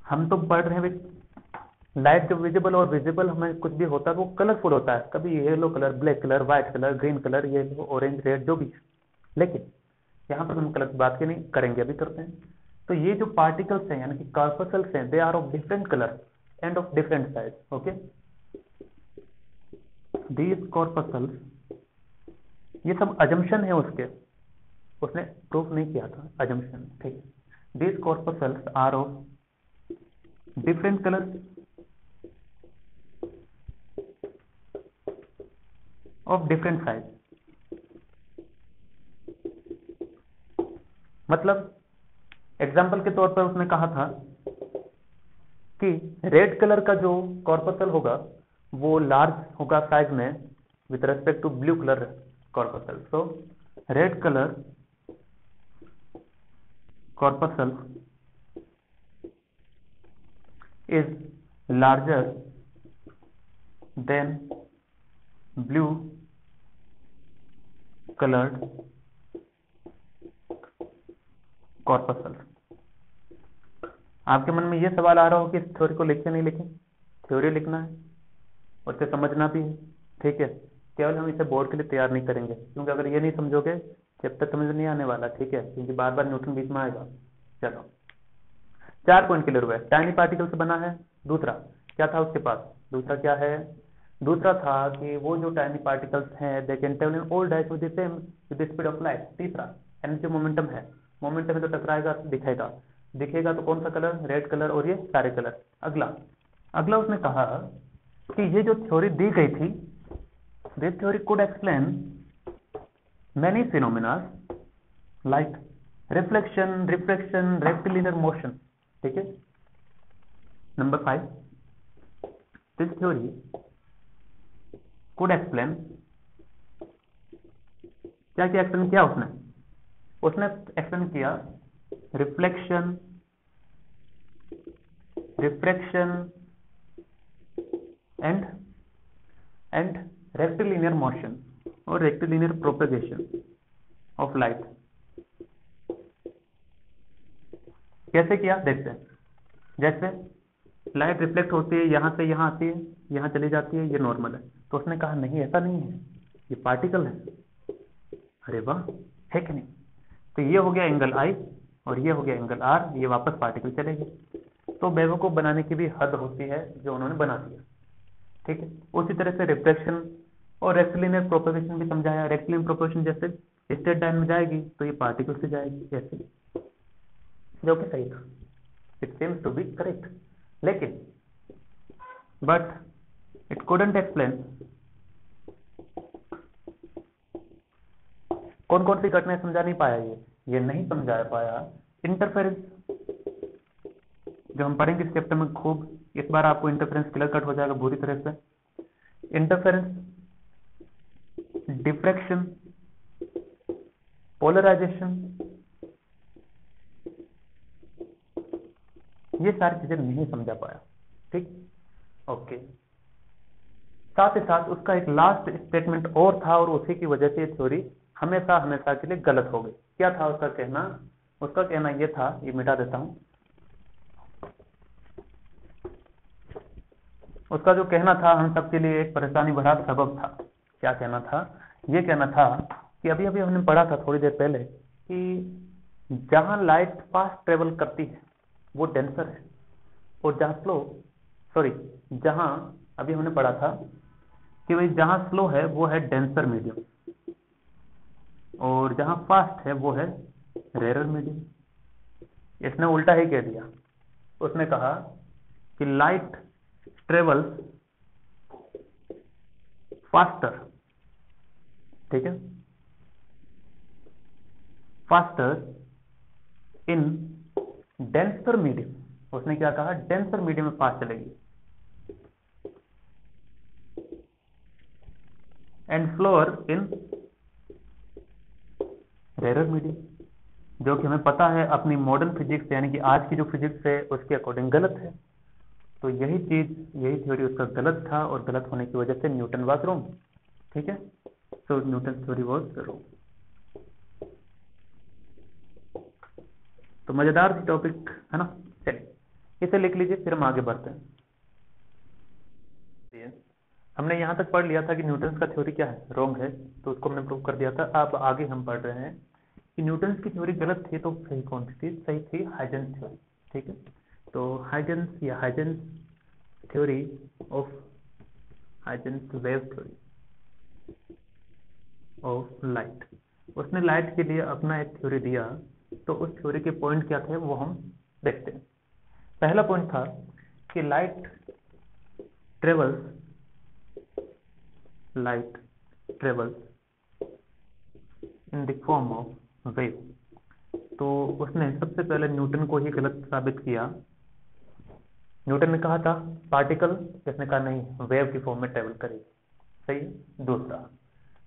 हम तो पढ़ रहे हैं लाइट जब विजिबल और विजिबल हमें कुछ भी होता है वो कलरफुल होता है, कभी yellow colour, black colour, white colour, green colour, yellow, orange, red, जो भी। लेकिन यहां पर हम कलर की बात नहीं करेंगे, अभी करते हैं। तो ये जो पार्टिकल्स हैं यानी कि कॉर्पसल्स हैं, they are of different colour and of different size. Okay, these corpuscles, ये सब अजम्पशन है उसके, उसने प्रूफ नहीं किया था, अजम्पशन। ठीक है, these corpuscles are of different colour of different size. मतलब एग्जाम्पल के तौर पर उसने कहा था कि रेड कलर का जो कॉर्पसल होगा वो लार्ज होगा साइज में with respect to blue colour corpuscle. So red colour corpuscle is larger than blue coloured corpuscle. आपके मन में यह सवाल आ रहा हो कि इस थ्योरी को लिखे नहीं लिखे? थ्योरी लिखना है, उससे समझना भी है। ठीक है, केवल हम इसे बोर्ड के लिए तैयार नहीं करेंगे, क्योंकि अगर ये नहीं समझोगे जब तक समझ नहीं आने वाला। ठीक है, क्योंकि बार बार न्यूटन बीच में आएगा। चलो, 4 पॉइंट क्लियर हुआ है। टाइनी पार्टिकल से बना है। दूसरा, क्या था उसके पास? दूसरा क्या है? दूसरा था कि वो जो टाइनी पार्टिकल्स हैं they can travel in all direction with the same with the speed of light. तीसरा एनर्जी मोमेंटम है, मोमेंटम है तो टकराएगा, दिखेगा, दिखेगा तो कौन सा कलर? रेड कलर, और ये सारे कलर। अगला अगला उसने कहा कि ये जो थ्योरी दी गई थी, this theory could explain many phenomena like reflection, refraction, rectilinear motion. ठीक है। Number 5, this theory could explain, क्या क्या एक्सप्लेन किया उसने? उसने एक्सप्लेन किया reflection, refraction and rectilinear motion और रेक्टिलिनियर प्रोपेगेशन ऑफ लाइट। कैसे किया देखते हैं। जैसे लाइट रिफ्लेक्ट होती है, यहां से यहां आती है, यहां चली जाती है, ये नॉर्मल है। तो उसने कहा नहीं, ऐसा नहीं है, ये पार्टिकल है। अरे वाह, है कि नहीं? तो ये हो गया एंगल आई और ये हो गया एंगल आर, ये वापस पार्टिकल चलेगी। तो बेवकूफ बनाने की भी हद होती है जो उन्होंने बना दिया। ठीक है। उसी तरह से रिफ्लेक्शन और रेक्टिलिनियर प्रोपेगेशन भी समझाया। रेक्टिलिनियर प्रोपेगेशन जैसे स्ट्रेट लाइन में जाएगी तो ये पार्टिकल से जाएगी ऐसे, जो कि सही था। It seems to be correct, लेकिन बट इट कुडंट एक्सप्लेन कौन कौन सी घटनाएं समझा नहीं पाया। ये नहीं समझा पाया इंटरफेरेंस, जो हम पढ़ेंगे इस चैप्टर में खूब। इस बार आपको इंटरफेरेंस क्लियर कट हो जाएगा पूरी तरह से। इंटरफेरेंस, डिफ्रैक्शन, पोलराइजेशन, ये सारी चीजें नहीं समझा पाया। ठीक, ओके। साथ ही साथ उसका एक लास्ट स्टेटमेंट और था, और उसी की वजह से ये थ्योरी हमेशा हमेशा के लिए गलत हो गई। क्या था उसका कहना? उसका कहना ये था, ये मिटा देता हूं। उसका जो कहना था हम सबके लिए एक परेशानी भरा सबक था। क्या कहना था? ये कहना था कि अभी अभी हमने पढ़ा था थोड़ी देर पहले कि जहां लाइट फास्ट ट्रेवल करती है वो डेंसर है, और जहां स्लो, सॉरी, जहां अभी हमने पढ़ा था कि भाई जहां स्लो है वो है डेंसर मीडियम, और जहां फास्ट है वो है रेयर मीडियम। इसने उल्टा ही कह दिया। उसने कहा कि लाइट ट्रेवल्स फास्टर, ठीक है, फास्टर इन डेंसर मीडियम। उसने क्या कहा? डेंसर मीडियम में फास्ट चलेगी, and slower in rare medium, जो कि हमें पता है अपनी मॉडर्न फिजिक्स यानी कि आज की जो फिजिक्स है उसके अकॉर्डिंग गलत है। तो यही थ्योरी उसका गलत था, और गलत होने की वजह से न्यूटन वाज रॉन्ग। ठीक है, सो न्यूटन थ्योरी वाज रॉन्ग। तो मजेदार थी टॉपिक, है ना? चलिए इसे लिख लीजिए, फिर हम आगे बढ़ते हैं। हमने यहां तक पढ़ लिया था कि न्यूटन का थ्योरी क्या है, रॉन्ग है, तो उसको हमने प्रूव कर दिया था। अब आगे हम पढ़ रहे हैं कि न्यूटन की थ्योरी गलत थी, तो सही कौन सी थी? सही थी हाइजेंस थ्योरी। ठीक है, तो हाइजेंस या Huygens theory of Huygens wave theory of light. उसने लाइट के लिए अपना एक थ्योरी दिया, तो उस थ्योरी के पॉइंट क्या थे वो हम देखते हैं। पहला पॉइंट था कि light travels in the form of wave. तो उसने सबसे पहले न्यूटन को ही गलत साबित किया। न्यूटन ने कहा था पार्टिकल, जिसने कहा नहीं, वेव की फॉर्म में ट्रेवल करेगी। सही है।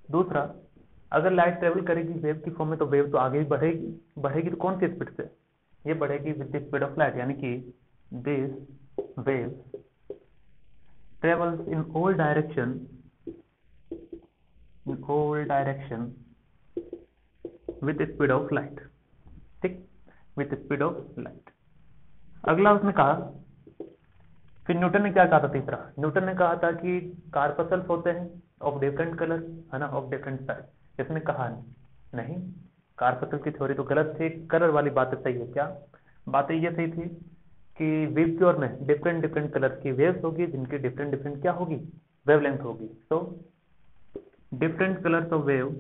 दूसरा, अगर लाइट ट्रेवल करेगी वेव की फॉर्म में, तो वेव तो आगे ही बढ़ेगी तो कौन सी स्पीड से? ये बढ़ेगी with the speed of light, यानी कि this wave travels in all direction with speed of light. ठीक, विद स्पीड ऑफ लाइट। अगला उसने कहा, फिर न्यूटन ने क्या कहा था? तीसरा, न्यूटन ने कहा था कि कार्पसल्स होते हैं ऑफ डिफरेंट कलर, है ना, ऑफ डिफरेंट साइज। इसने कहा नहीं, कार्पसल की थ्योरी तो गलत थी, कलर वाली बातें सही है। क्या बातें ये सही थी कि वेव प्योर में डिफरेंट डिफरेंट कलर की वेव्स होगी जिनकी डिफरेंट डिफरेंट क्या होगी, वेवलेंथ होगी। So different colours of wave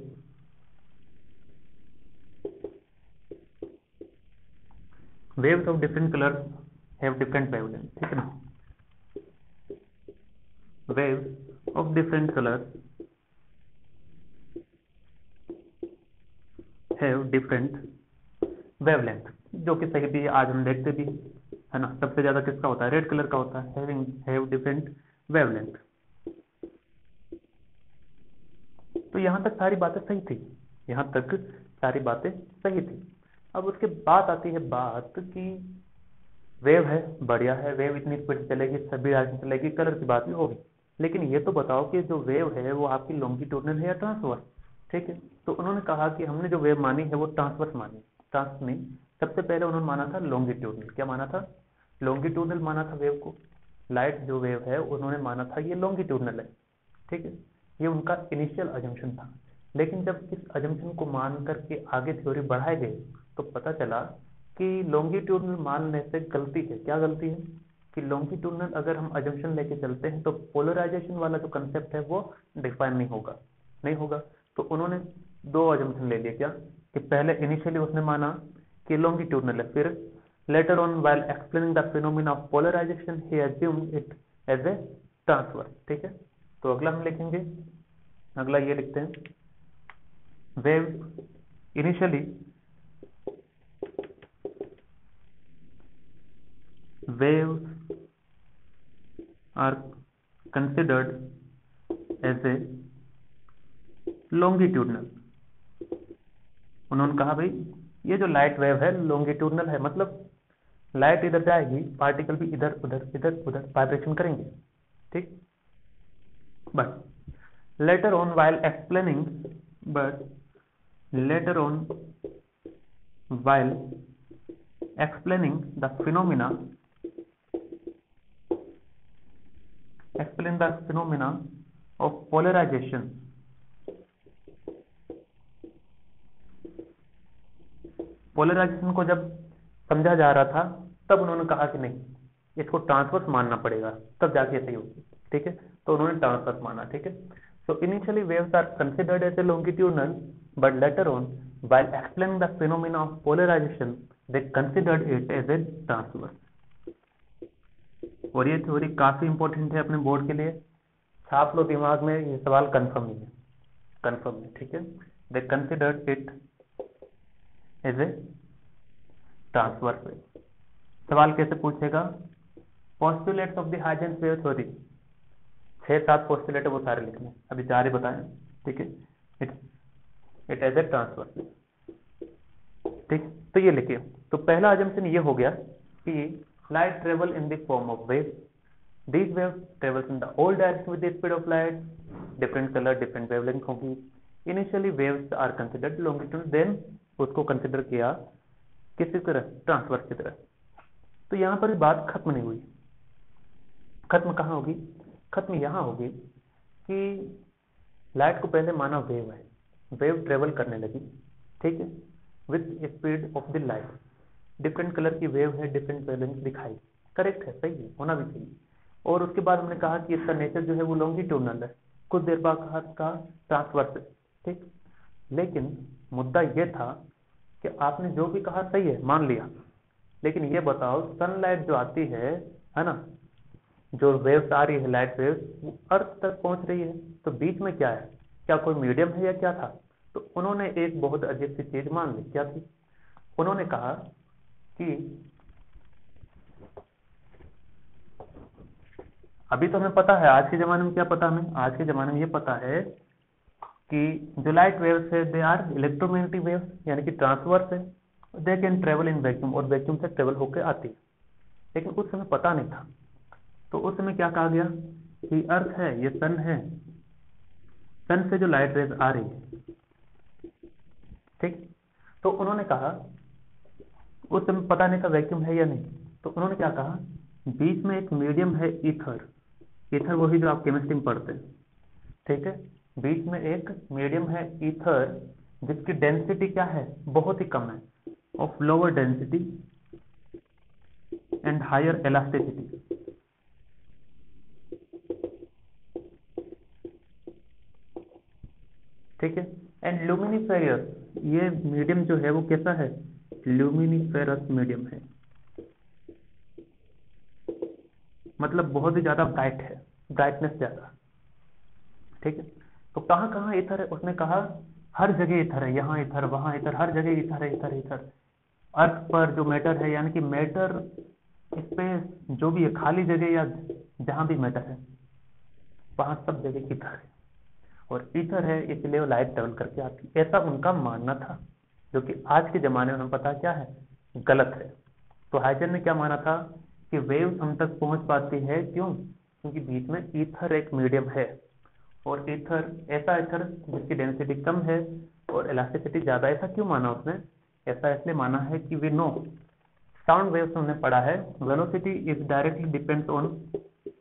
waves of different colors have different wavelength, ठीक है ना। waves of different colors have different wavelength, जो कि सही भी है, आज हम देखते भी है ना। सबसे ज्यादा किसका होता है, रेड कलर का होता है, have different wavelength। तो यहां तक सारी बातें सही थी, यहां तक सारी बातें सही थी। अब उसके बाद आती है बात कि वेव है, बढ़िया है, वेव इतनी स्पीड चलेगी, सभी डायरेक्शन चलेगी, कलर की बात भी होगी, लेकिन ये तो बताओ कि जो वेव है वो आपकी लॉन्गिट्यूडनल है या ट्रांसवर्स। ठीक है, तो उन्होंने कहा कि हमने जो वेव मानी है वो ट्रांसवर्स मानी, ट्रांस नहीं, सबसे पहले उन्होंने माना था लॉन्गिट्यूडनल। क्या माना था, लॉन्गिट्यूडनल माना था वेव को। लाइट जो वेव है उन्होंने माना था ये लॉन्गिट्यूडनल है। ठीक है, ये उनका इनिशियल अजम्पशन था, लेकिन जब इस अजम्पशन को मान करके आगे थ्योरी बढ़ाए गए तो पता चला कि लॉन्गिट्यूडनल मानने से गलती है। क्या गलती है कि लॉन्गिट्यूडनल अगर हम अजम्पशन लेके चलते हैं तो पोलराइजेशन वाला जो कंसेप्ट है वो डिफाइन नहीं होगा, नहीं होगा। तो उन्होंने दो अजम्पशन ले लिए। क्या कि पहले इनिशियली उसने माना कि लॉन्गिट्यूडनल है, फिर later on while explaining the phenomena of polarization he assumed it as a transverse. ठीक है, तो अगला हम लिखेंगे, अगला ये लिखते हैं, wave initially waves are considered as a longitudinal। उन्होंने कहा भाई ये जो लाइट वेव है लॉन्गिट्यूडनल है, मतलब लाइट इधर जाएगी, पार्टिकल भी इधर उधर इधर उधर वाइब्रेशन करेंगे। ठीक, but later on while explaining the phenomena explain the phenomena of polarization, polarization को जब समझा जा रहा था तब उन्होंने कहा कि नहीं इसको ट्रांसवर्स मानना पड़ेगा तब जाके सही होगी। ठीक है, तो उन्होंने ट्रांसवर्स माना। ठीक है, so initially waves are considered as a longitudinal but later on while explaining the phenomena of polarization they considered it as a transverse. और ये थ्योरी काफी इंपॉर्टेंट है अपने बोर्ड के लिए, छाप लो दिमाग में, ये सवाल कंफर्म ही है, कंफर्म है। ठीक है, they considered it as a transverse wave. सवाल कैसे पूछेगा, postulates of the Huygens wave theory, 6-7 postulate है वो सारे लिखने, अभी 4 ही बताएं। ठीक है, it as a transverse wave. ठीक, तो ये लिखिए। तो पहला अजम्पशन ये हो गया कि light travel in the form of waves. These waves travels in the all direction with the speed of light. Different color, different wavelength होगी। Initially waves are considered longitudinal, then उसको consider किया किसी तरह, transverse की तरह। तो यहाँ पर बात खत्म नहीं हुई। खत्म कहाँ होगी, खत्म यहाँ होगी कि लाइट को पहले माना वेव है, वेव ट्रेवल करने लगी। ठीक है, with speed of the light, different colour की वेव है, डिफरेंट वेवलेंथ दिखाई, करेक्ट है, सही है, होना भी चाहिए। और उसके बाद हमने कहा कि इसका नेचर जो है वो लॉन्गिट्यूडनल है, कुछ देर बाद कहा ट्रांसवर्स है। ठीक, लेकिन मुद्दा ये था कि आपने जो भी कहा सही है, मान लिया, लेकिन ये बताओ सनलाइट जो आती है ना, जो वेव्स आ रही है लाइट वेव्स, वो अर्थ तक पहुंच रही है, तो बीच में क्या है, क्या कोई मीडियम है या क्या था। तो उन्होंने एक बहुत अजीब सी चीज मान ली। क्या थी, उन्होंने कहा कि अभी तो हमें पता है, आज के जमाने में क्या पता हमें, आज के जमाने में ये पता है कि जो लाइट वेव्स है दे आर इलेक्ट्रोमैग्नेटिक वेव्स, यानी कि ट्रांसवर्स है, they can travel in vacuum, और वैक्यूम से ट्रेवल होकर आती है। लेकिन उस समय पता नहीं था, तो उस समय क्या कहा गया कि अर्थ है, ये सन है, सन से जो लाइट वेव आ रही है। ठीक, तो उन्होंने कहा उस समय पता नहीं था वैक्यूम है या नहीं, तो उन्होंने क्या कहा, बीच में एक मीडियम है ईथर, ईथर वही जो आप केमिस्ट्री में पढ़ते हैं। ठीक है, बीच में एक मीडियम है ईथर जिसकी डेंसिटी क्या है, बहुत ही कम है, of lower density and higher elasticity. ठीक है, एंड ल्यूमिनिफेरस, ये मीडियम जो है वो कैसा है, ल्यूमिनिफेरस मीडियम है, मतलब बहुत ही ज्यादा ब्राइट है, ब्राइटनेस ज्यादा। ठीक है, तो कहाँ कहाँ ईथर है, उसने कहा हर जगह ईथर है, यहाँ ईथर, वहां ईथर, हर जगह ईथर है, ईथर ईथर। अर्थ पर जो मैटर है, यानी कि मैटर, स्पेस, जो भी है, खाली जगह या जहां भी मैटर है वहां सब जगह ईथर है, और ईथर है इसलिए वो लाइट ट्रेवल करके आती है, ऐसा उनका मानना था, जो कि आज के जमाने में हमें पता क्या है, गलत है। तो हाइजन ने क्या माना था कि वेव्स हम तक पहुंच पाती है, क्यों, क्योंकि बीच में ईथर एक मीडियम है, और ईथर ऐसा ईथर जिसकी डेंसिटी कम है और इलास्टिसिटी ज्यादा। ऐसा क्यों माना उसने, ऐसा इसलिए माना है कि वी नो साउंड वेव्स हमने पढ़ा है, velocity is directly depends on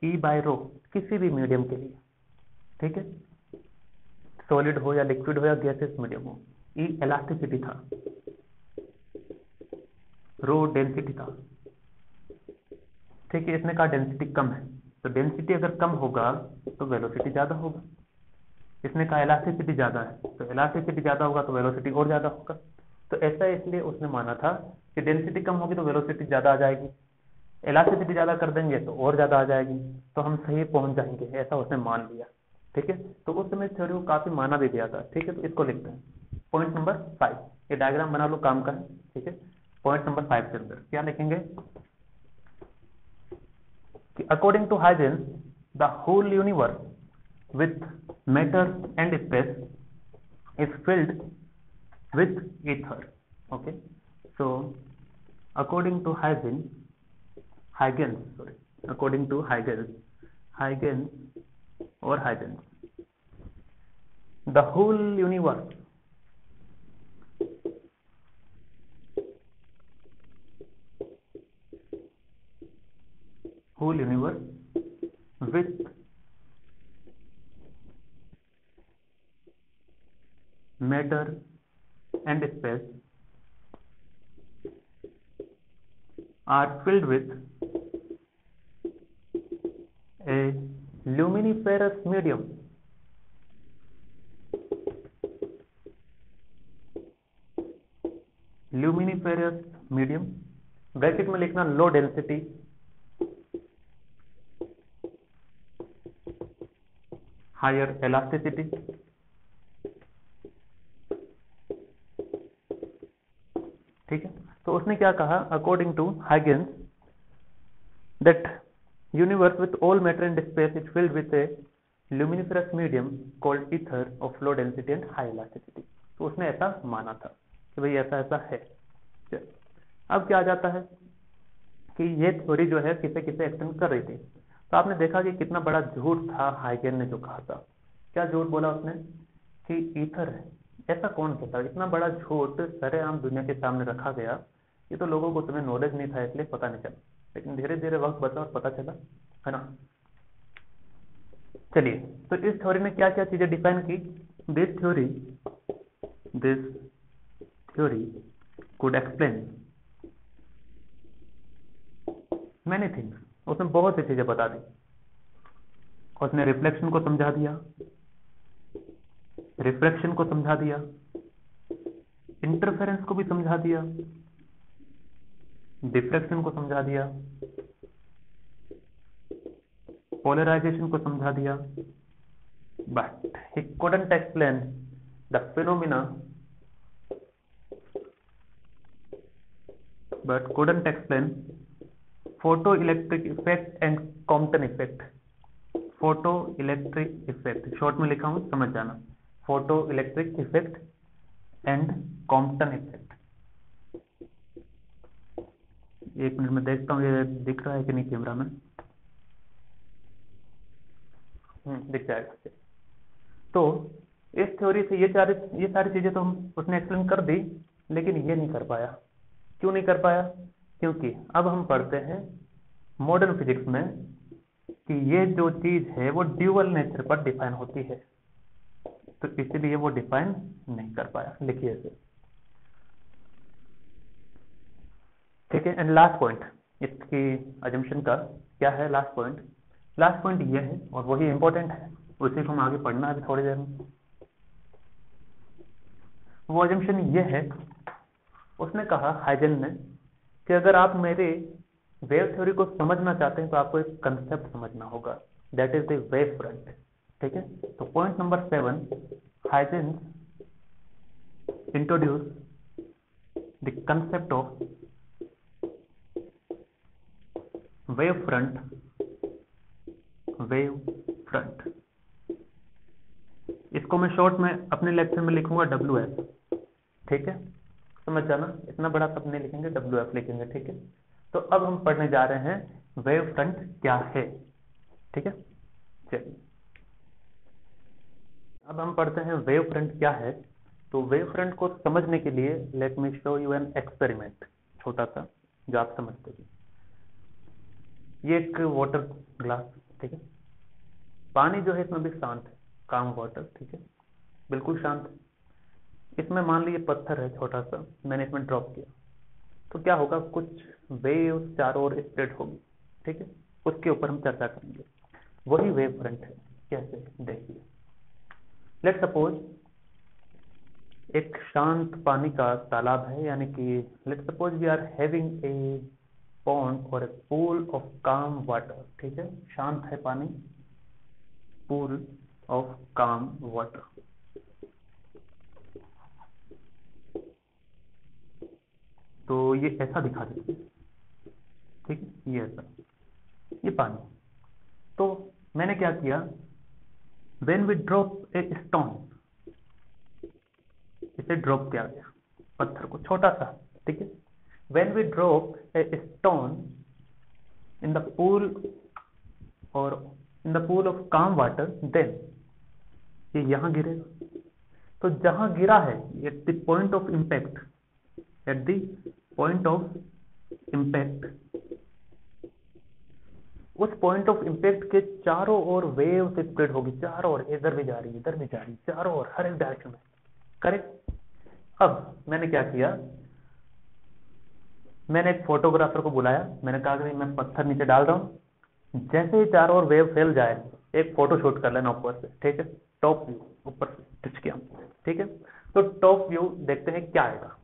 E by rho, किसी भी मीडियम के लिए। ठीक है, सॉलिड हो या लिक्विड हो या गैसेस मीडियम हो, ई इलास्टिसिटी था, रो डेंसिटी था। ठीक है, इसने कहा डेंसिटी कम है, तो डेंसिटी अगर कम होगा तो वेलोसिटी ज्यादा होगा। इसने कहा इलास्टिसिटी ज्यादा है, तो इलास्टिसिटी ज्यादा होगा तो वेलोसिटी और ज्यादा होगा। तो ऐसा इसलिए उसने माना था कि डेंसिटी कम होगी तो वेलोसिटी ज्यादा आ जाएगी, इलास्टिसिटी ज्यादा कर देंगे तो और ज्यादा आ जाएगी, तो हम सही पहुंच जाएंगे, ऐसा उसने मान लिया। ठीक है, तो उस समय थ्योरी को काफी माना भी गया था। ठीक है, तो इसको लिखते हैं पॉइंट नंबर 5, ये डायग्राम बना लो, काम का है। ठीक है, पॉइंट नंबर 5 के अंदर क्या लिखेंगे कि according to Huygens the whole universe with matter and space is filled with ether. Okay, so according to according to Huygens, the whole universe with matter and space are filled with a luminiferous medium. Luminiferous medium, bracket में लिखना low density, higher elasticity. ठीक है, तो उसने क्या कहा, according to Huygens that universe with all matter and space is filled with a luminiferous medium called ether of low density and high elasticity. तो उसने ऐसा माना था कि भाई ऐसा ऐसा है। अब क्या आ जाता है कि ये थ्योरी जो है किसे किसे एक्सटेंड कर रही थी, तो आपने देखा कि कितना बड़ा झूठ था हाइगेन ने जो कहा था। क्या झूठ बोला उसने कि ईथर है, ऐसा कौन कहता है, इतना बड़ा झूठ सरेआम दुनिया के सामने रखा गया। ये तो लोगों को तुम्हें नॉलेज नहीं था इसलिए पता नहीं चला, लेकिन धीरे धीरे वक्त बचा और पता चला, है ना। चलिए, तो इस थ्योरी ने क्या क्या चीजें डिफाइन की। This theory could explain many things, उसने बहुत सी चीजें बता दी। उसने रिफ्लेक्शन को समझा दिया, रिफ्रैक्शन को समझा दिया, इंटरफेरेंस को भी समझा दिया, डिफ्रैक्शन को समझा दिया, पोलराइजेशन को समझा दिया, but he couldn't explain the phenomena, but couldn't explain photoelectric effect and Compton effect. Photoelectric effect short में लिखा हूं, समझ जाना, photoelectric effect and Compton effect. एक मिनट में देखता हूं ये दिख रहा है कि नहीं कैमरा में, दिख जाएगा। तो इस थ्योरी से ये सारी चीजें तो उसने एक्सप्लेन कर दी, लेकिन ये नहीं कर पाया। क्यों नहीं कर पाया, क्योंकि अब हम पढ़ते हैं मॉडर्न फिजिक्स में कि ये जो चीज है वो ड्यूअल नेचर पर डिफाइन होती है, तो इसलिए वो डिफाइन नहीं कर पाया। लिखिए इसे, ठीक है। एंड लास्ट पॉइंट, इसकी अजम्पशन का क्या है लास्ट पॉइंट ये है और वही इंपॉर्टेंट है, उसी को हम आगे पढ़ना है अभी थोड़ी देर में। वो अजम्पशन ये है, उसने कहा हाइजेन ने कि अगर आप मेरे वेव थ्योरी को समझना चाहते हैं तो आपको एक कंसेप्ट समझना होगा, that is the wave front. ठीक है, तो point number 7, Huygens introduce the concept of wave front. इसको मैं शॉर्ट में अपने लेक्चर में लिखूंगा WF। ठीक है, समझ जाना, इतना बड़ा सब नहीं लिखेंगे, WF लिखेंगे। ठीक है, तो अब हम पढ़ने जा रहे हैं वेव फ्रंट क्या है। ठीक है, चलिए अब हम पढ़ते हैं वेव फ्रंट क्या है। तो वेव फ्रंट को समझने के लिए let me show you an experiment, छोटा सा जो आप समझते हैं। ये एक वाटर ग्लास, ठीक है, पानी जो है इसमें भी शांत है, काम वाटर। ठीक है, बिल्कुल शांत है। इसमें मान लीजिए पत्थर है छोटा सा, मैंने इसमें ड्रॉप किया तो क्या होगा, कुछ वेव चारों ओर स्प्रेड होगी। ठीक है, उसके ऊपर हम चर्चा करेंगे। वही वेव फ्रंट है। कैसे, देखिए, लेट सपोज एक शांत पानी का तालाब है, यानी कि let suppose we are having a pond और a pool of calm water. ठीक है, शांत है पानी, पूल ऑफ काम वाटर। तो ये ऐसा दिखा देते हैं। ठीक है, ये ऐसा, ये पानी। तो मैंने क्या किया, when we drop a stone, इसे ड्रॉप किया गया पत्थर को छोटा सा। ठीक है, when we drop a stone in the pool और in the pool of calm water, then ये यहां गिरेगा। तो जहां गिरा है, at the point of impact, at the point of impact, उस पॉइंट ऑफ इंपैक्ट के चारों ओर वेव से स्प्रेड होगी, चारों ओर, इधर भी जा रही है, इधर भी जा रही है, चारों ओर, हर एक डायरेक्शन में। करेक्ट। अब मैंने क्या किया, मैंने एक फोटोग्राफर को बुलाया, मैंने कहा कि मैं पत्थर नीचे डाल रहा हूं, जैसे ही चारों ओर वेव फैल जाए एक फोटो शूट कर लेना ऊपर से। ठीक है, टॉप व्यू ऊपर से टच किया। ठीक है, तो टॉप व्यू देखते हैं क्या आएगा।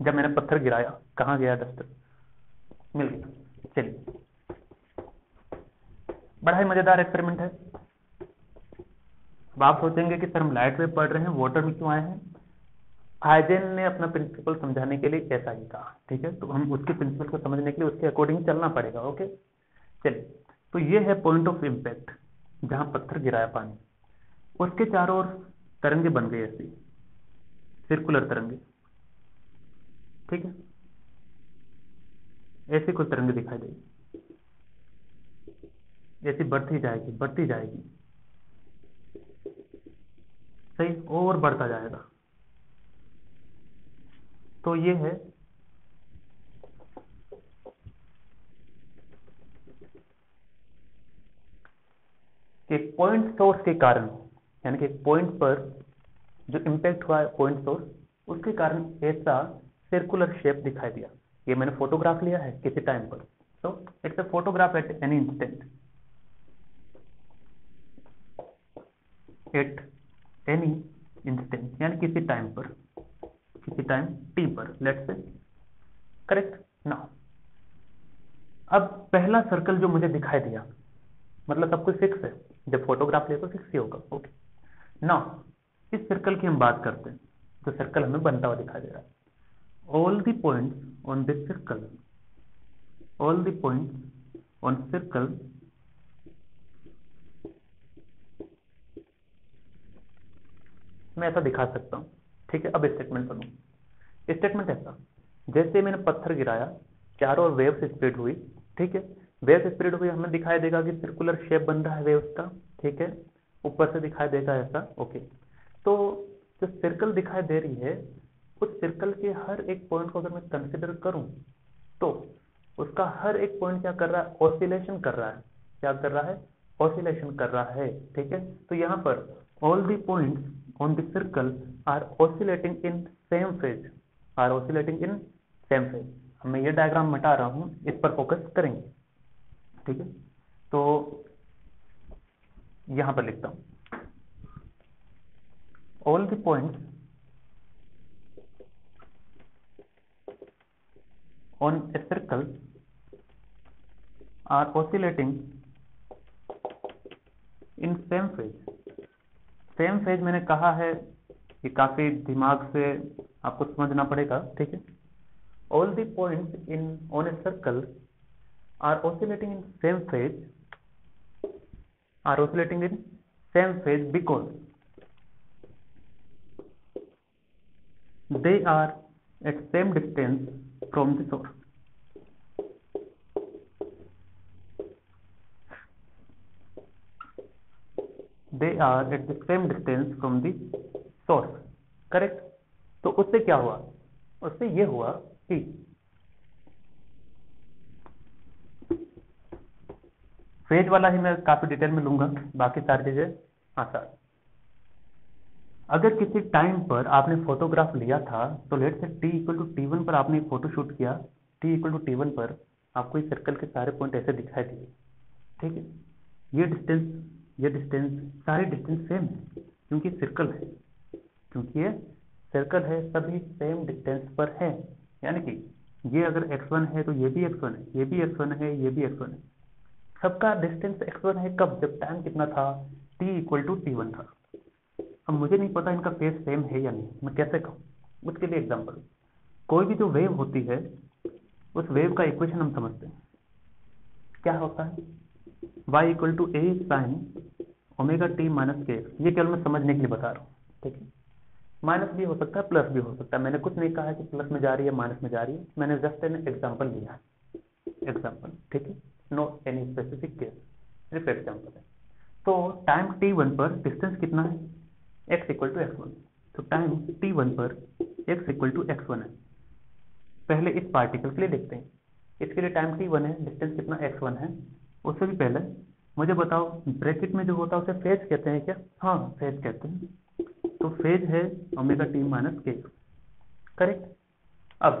जब मैंने पत्थर गिराया, कहां गया डस्टर, मिल गया। चलिए, बड़ा ही मजेदार एक्सपेरिमेंट है। अब आप सोचेंगे कि सर हम लाइट वेव पढ़ रहे हैं, वाटर में क्यों आए हैं। हाइजेन ने अपना प्रिंसिपल समझाने के लिए ऐसा ही कहा। ठीक है, तो हम उसके प्रिंसिपल को समझने के लिए उसके अकॉर्डिंग चलना पड़ेगा। ओके, चलिए, तो ये है पॉइंट ऑफ इंपैक्ट, जहां पत्थर गिराया पानी, उसके चारों ओर तरंगे बन गई, ऐसी सर्कुलर तरंगे। ठीक है, ऐसी कोई तरंगे दिखाई देगी, ऐसी बढ़ती जाएगी, बढ़ती जाएगी, सही, और बढ़ता जाएगा। तो ये है कि पॉइंट सोर्स के कारण, यानी कि पॉइंट पर जो इंपैक्ट हुआ है पॉइंट सोर्स, उसके कारण ऐसा सर्कुलर शेप दिखाई दिया। ये मैंने फोटोग्राफ लिया है किसी टाइम पर, तो it's a photograph at any instant, at any instant, यानी किसी टाइम पर, किसी टाइम टी पर, लेट्स से। करेक्ट ना। अब पहला सर्कल जो मुझे दिखाई दिया, मतलब सब कुछ फिक्स है, जब फोटोग्राफ लिया तो फिक्स ही होगा। ओके, ना इस सर्कल की हम बात करते हैं, जो सर्कल हमें बनता हुआ दिखाई दे रहा है। All the points on this circle, all the points on circle मैं ऐसा दिखा सकता हूं। ठीक है, अब स्टेटमेंट बनू। स्टेटमेंट ऐसा, जैसे मैंने पत्थर गिराया, चारों ओर वेव से स्प्रेड हुई। ठीक है, वेव से स्प्रेड हुई, हमें दिखाई देगा कि सर्कुलर शेप बन रहा है वेव्स का। ठीक है, ऊपर से दिखाई देगा ऐसा। ओके, तो जो सर्कल दिखाई दे रही है, उस सर्कल के हर एक पॉइंट को अगर मैं कंसिडर करूं तो उसका हर एक पॉइंट क्या कर रहा है, ऑसिलेशन कर रहा है। क्या कर रहा है, ऑसिलेशन कर रहा है। ठीक है, तो यहां पर all the points on the circle are oscillating in same phase, are oscillating in same phase. मैं ये डायग्राम मिटा रहा हूं, इस पर फोकस करेंगे। ठीक है, तो यहां पर लिखता हूं, all the points on a circle are oscillating in same phase. Same phase मैंने कहा है, ये काफी दिमाग से आपको समझना पड़ेगा। ठीक है, all the points in on a circle are oscillating in same phase, are oscillating in same phase because they are at same distance from the source. They are at the same distance from the source. Correct. तो उससे क्या हुआ, उससे ये हुआ कि phase वाला ही मैं काफी डिटेल में लूंगा, बाकी सारी चीजें आसान। अगर किसी टाइम पर आपने फोटोग्राफ लिया था, तो लेट से t=t1 पर आपने फोटो शूट किया, t=t1 पर आपको इस सर्कल के सारे पॉइंट ऐसे दिखाई दिए। ठीक है, ये डिस्टेंस सारे डिस्टेंस सेम है, क्योंकि सर्कल है, क्योंकि ये सर्कल है, सभी सेम डिस्टेंस पर है। यानी कि ये अगर x1 है तो ये भी x1 है, ये भी x1 है, ये भी x1 है, सबका डिस्टेंस x1 है। कब? जब टाइम कितना था, t=t1 था। अब मुझे नहीं पता इनका फेज सेम है या नहीं, मैं कैसे कहूँ? उसके लिए एग्जांपल, कोई भी जो वेव होती है, उस वेव का इक्वेशन हम समझते हैं। क्या होता है? y=a sin omega T minus के। ये केवल मैं समझने के लिए बता रहा हूँ। ठीक है, माइनस भी हो सकता है, प्लस भी हो सकता है। मैंने कुछ नहीं कहा कि प्लस में जा रही है, माइनस में जा रही है, मैंने जस्ट एन एग्जाम्पल लिया है, एग्जाम्पल। ठीक है, नो एनी स्पेसिफिक केस, सिर्फ एग्जाम्पल है। तो टाइम t1 पर डिस्टेंस कितना है? x=x1। तो टाइम t1 पर x=x1 है। पहले इस पार्टिकल के लिए देखते हैं, इसके लिए टाइम t1 है, डिस्टेंस कितना x1 है। उससे भी पहले मुझे बताओ, ब्रैकेट में जो होता है उसे फेज कहते हैं क्या? हाँ, फेज कहते हैं। तो फेज है ओमेगा टी माइनस के। करेक्ट। अब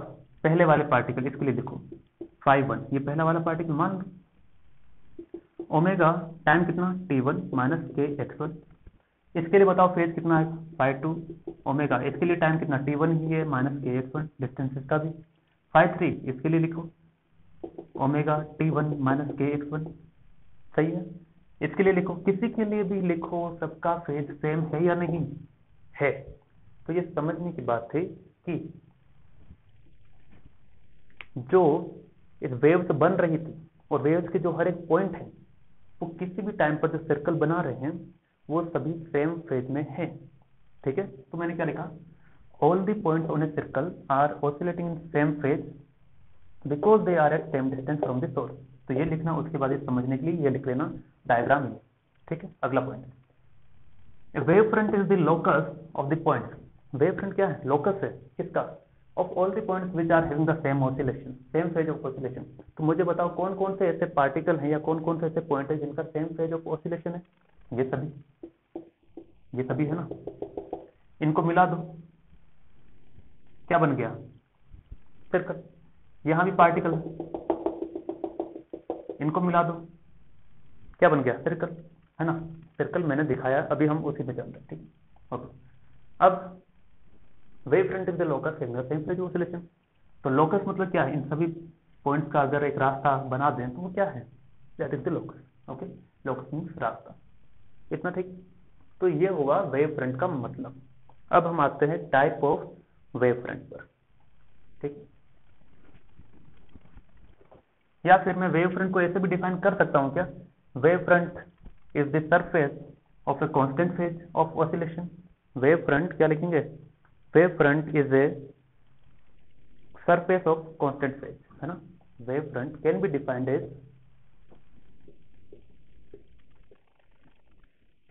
पहले वाले पार्टिकल, इसके लिए देखो φ1, ये पहला वाला पार्टिकल मान लो, ओमेगा टाइम कितना t1 माइनस के x1। इसके लिए बताओ फेज कितना है? φ2 ओमेगा, इसके लिए टाइम कितना t1 ही है, माइनस के x1, डिस्टेंस इसका भी। φ3 इसके लिए लिखो ओमेगा t1 माइनस के x1, सही है। इसके लिए लिखो, किसी के लिए भी लिखो, सबका फेज सेम है या नहीं है। तो ये समझने की बात थी कि जो इस वेव्स बन रही थी, और वेव्स के जो हर एक पॉइंट है, वो किसी भी टाइम पर जो सर्कल बना रहे हैं, वो सभी सेम फेज में है। ठीक है, तो मैंने क्या लिखा? All the points on a circle are oscillating in same phase because they are at same distance from the source. तो ये लिखना, उसके बाद ये समझने के लिए ये लिख लेना डायग्राम में। ठीक है, अगला point, wave front is the locus of the point. Wave front क्या है? लोकस है, किसका? Of all the points which are having the same oscillation, same phase of oscillation. तो मुझे बताओ कौन कौन से ऐसे पार्टिकल हैं या कौन कौन से ऐसे पॉइंट है जिनका सेम फेज ऑफ ऑसिलेशन है? ये सभी है ना। इनको मिला दो, क्या बन गया? सर्कल। यहां भी पार्टिकल है, इनको मिला दो, क्या बन गया? सर्कल, है ना। सर्कल मैंने दिखाया, अभी हम उसी में चल रहे हैं। ठीक है, ओके। अब wave front is the locus having the same phase oscillation. तो लोकस मतलब क्या है? इन सभी पॉइंट्स का अगर एक रास्ता बना दें तो वो क्या है? That is the locus. Okay, locus means रास्ता। इतना ठीक। तो ये हुआ वेव फ्रंट का मतलब। अब हम आते हैं टाइप ऑफ वेव फ्रंट पर। ठीक, या फिर मैं वेव फ्रंट को ऐसे भी डिफाइन कर सकता हूं क्या? Wave front is the surface of a constant phase of oscillation. Wave front क्या लिखेंगे? Wave front is a surface of constant phase, है ना। Wave front can be defined as,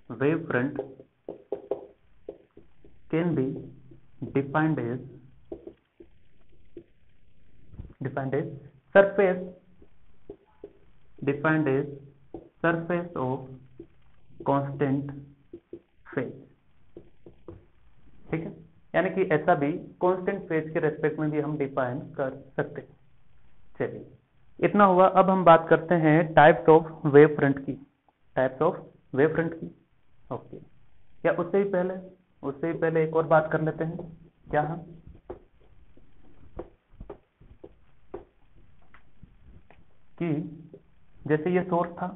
wave front can be defined as surface defined as surface of constant phase। ठीक है, यानी कि ऐसा भी कांस्टेंट फेज के रेस्पेक्ट में भी हम डिफाइन कर सकते हैं। चलिए इतना हुआ। अब हम बात करते हैं टाइप्स ऑफ वेव फ्रंट की। टाइप्स ऑफ वेव फ्रंट की। ओके, क्या उससे भी पहले एक और बात कर लेते हैं। क्या हम कि जैसे ये सोर्स था,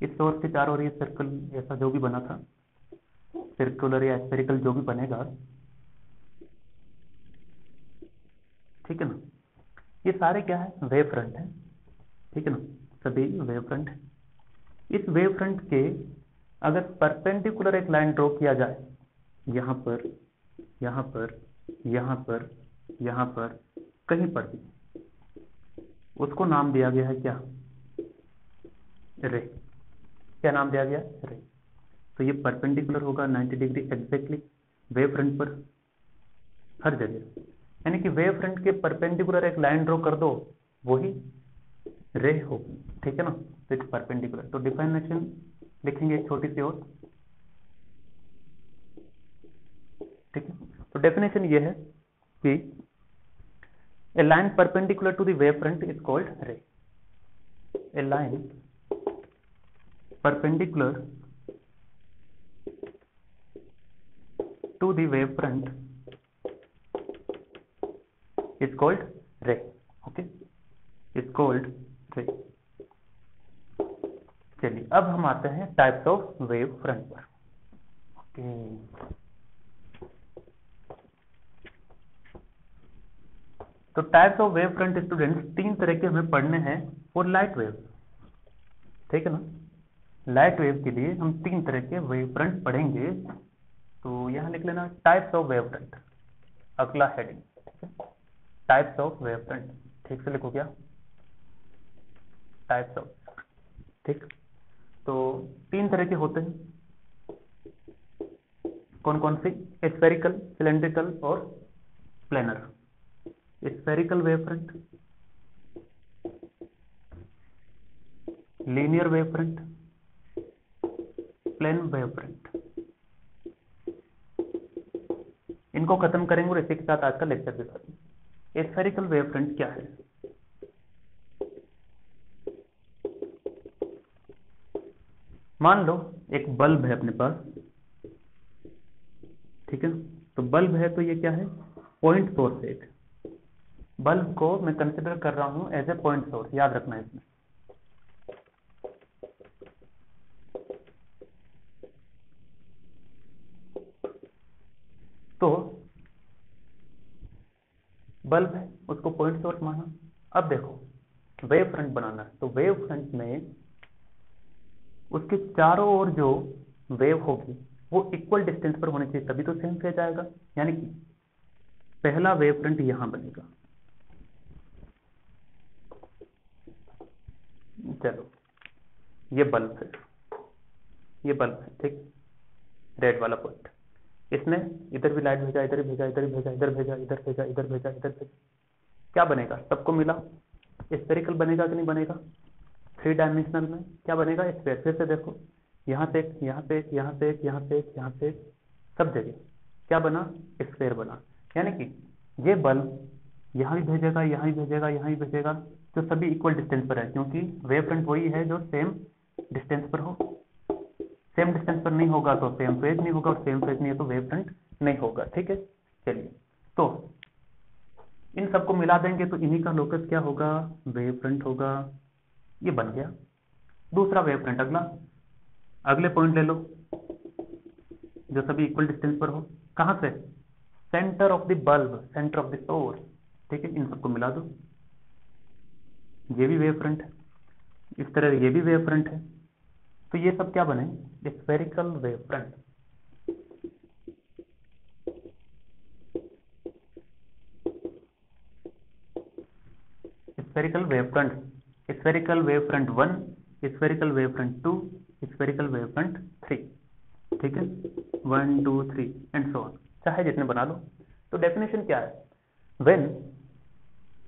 इस सोर्स के चारों ओर ये सर्कल ऐसा जो भी बना था, सर्कुलर या स्फेरिकल जो भी बनेगा, ठीक है ना, ये सारे क्या है, वेव फ्रंट है। ठीक है ना, सभी वेव फ्रंट है। इस वेव फ्रंट के अगर परपेंडिकुलर एक लाइन ड्रॉ किया जाए, यहां पर, यहां पर, यहां पर, यहां पर, कहीं पर भी, उसको नाम दिया गया है क्या, रे। क्या नाम दिया गया, रे। तो ये परपेंडिकुलर होगा 90 डिग्री एग्जैक्टली वेव फ्रंट पर, हर जगह। यानी कि वेव फ्रंट के परपेंडिकुलर एक लाइन ड्रॉ कर दो, वही रे होगी। ठीक है ना, तो इट्स परपेंडिकुलर। तो डिफाइनेशन लिखेंगे एक छोटी सी और। ठीक है, तो डेफिनेशन ये है कि a line perpendicular to the wave front is called ray. A line perpendicular to the wave front is called ray. Okay, is called ray. चलिए अब हम आते हैं टाइप्स ऑफ वेव फ्रंट पर। ओके, तो types of wave front students 3 तरह के हमें पढ़ने हैं फॉर लाइट वेव। ठीक है ना, लाइट वेव के लिए हम 3 तरह के वेव फ्रंट पढ़ेंगे। तो यहां लिख लेना टाइप्स ऑफ वेव फ्रंट, अगला हेडिंग। ठीक है, टाइप्स ऑफ वेव फ्रंट, ठीक से लिखो क्या, टाइप्स ऑफ। ठीक, तो 3 तरह के होते हैं। कौन कौन से, स्फेरिकल, सिलेंड्रिकल और planar. Spherical wave front, linear wave front, plane wave front. इनको खत्म करेंगे और इसी के साथ आज का लेक्चर भी खत्म। स्फेरिकल वेव फ्रंट क्या है, मान लो एक बल्ब है अपने पास। ठीक है, तो बल्ब है तो ये क्या है, पॉइंट सोर्स है। एक बल्ब को मैं कंसिडर कर रहा हूं एज ए पॉइंट सोर्स, याद रखना इसमें। तो बल्ब है, उसको पॉइंट सोर्स माना। अब देखो वेव फ्रंट बनाना है, तो वेव फ्रंट में उसके चारों ओर जो वेव होगी वो इक्वल डिस्टेंस पर होनी चाहिए, तभी तो सेम फेज आएगा। यानी कि पहला वेव फ्रंट यहां बनेगा। चलो ये बल्ब है, ये बल्ब है, ठीक, रेड वाला पॉइंट। इसने इधर भी लाइट भेजा, इधर भेजा, इधर भेजा, इधर भेजा, इधर भेजा, इधर भेजा, इधर भेजा। क्या बनेगा, सबको मिला स्फेरिकल बनेगा कि नहीं बनेगा, 3 डायमेंशनल में क्या बनेगा, स्फेयर। फिर से देखो, यहाँ से एक, यहाँ से एक, यहाँ से एक, यहाँ से एक, यहाँ से एक, सब जगह क्या बना, स्फेयर बना। यानी कि ये बल्ब यहाँ भी भेजेगा, यहाँ भी भेजेगा, यहाँ भी भेजेगा, तो सभी इक्वल डिस्टेंस पर है, क्योंकि वेव फ्रंट वही है जो सेम डिस्टेंस पर हो। सेम डिस्टेंस पर नहीं होगा तो सेम फेज नहीं होगा, और सेम फेज नहीं है तो वेव फ्रंट नहीं होगा। ठीक है, चलिए तो इन सबको मिला देंगे तो इन्हीं का लोकस क्या होगा, वेव फ्रंट होगा। ये बन गया दूसरा वेव फ्रंट। अगला, अगले पॉइंट ले लो जो सभी इक्वल डिस्टेंस पर हो। कहां से, centre of the bulb, centre of the source. ठीक है, इन सबको मिला दो, ये भी वेव फ्रंट है, इस तरह ये भी वेव फ्रंट है। तो ये सब क्या बने, spherical wave front. Spherical wave front, spherical wave front 1, spherical wave front 2, spherical wave front 3। ठीक है, 1 2 3 एंड सो ऑन, चाहे जितने बना लो। तो डेफिनेशन क्या है, when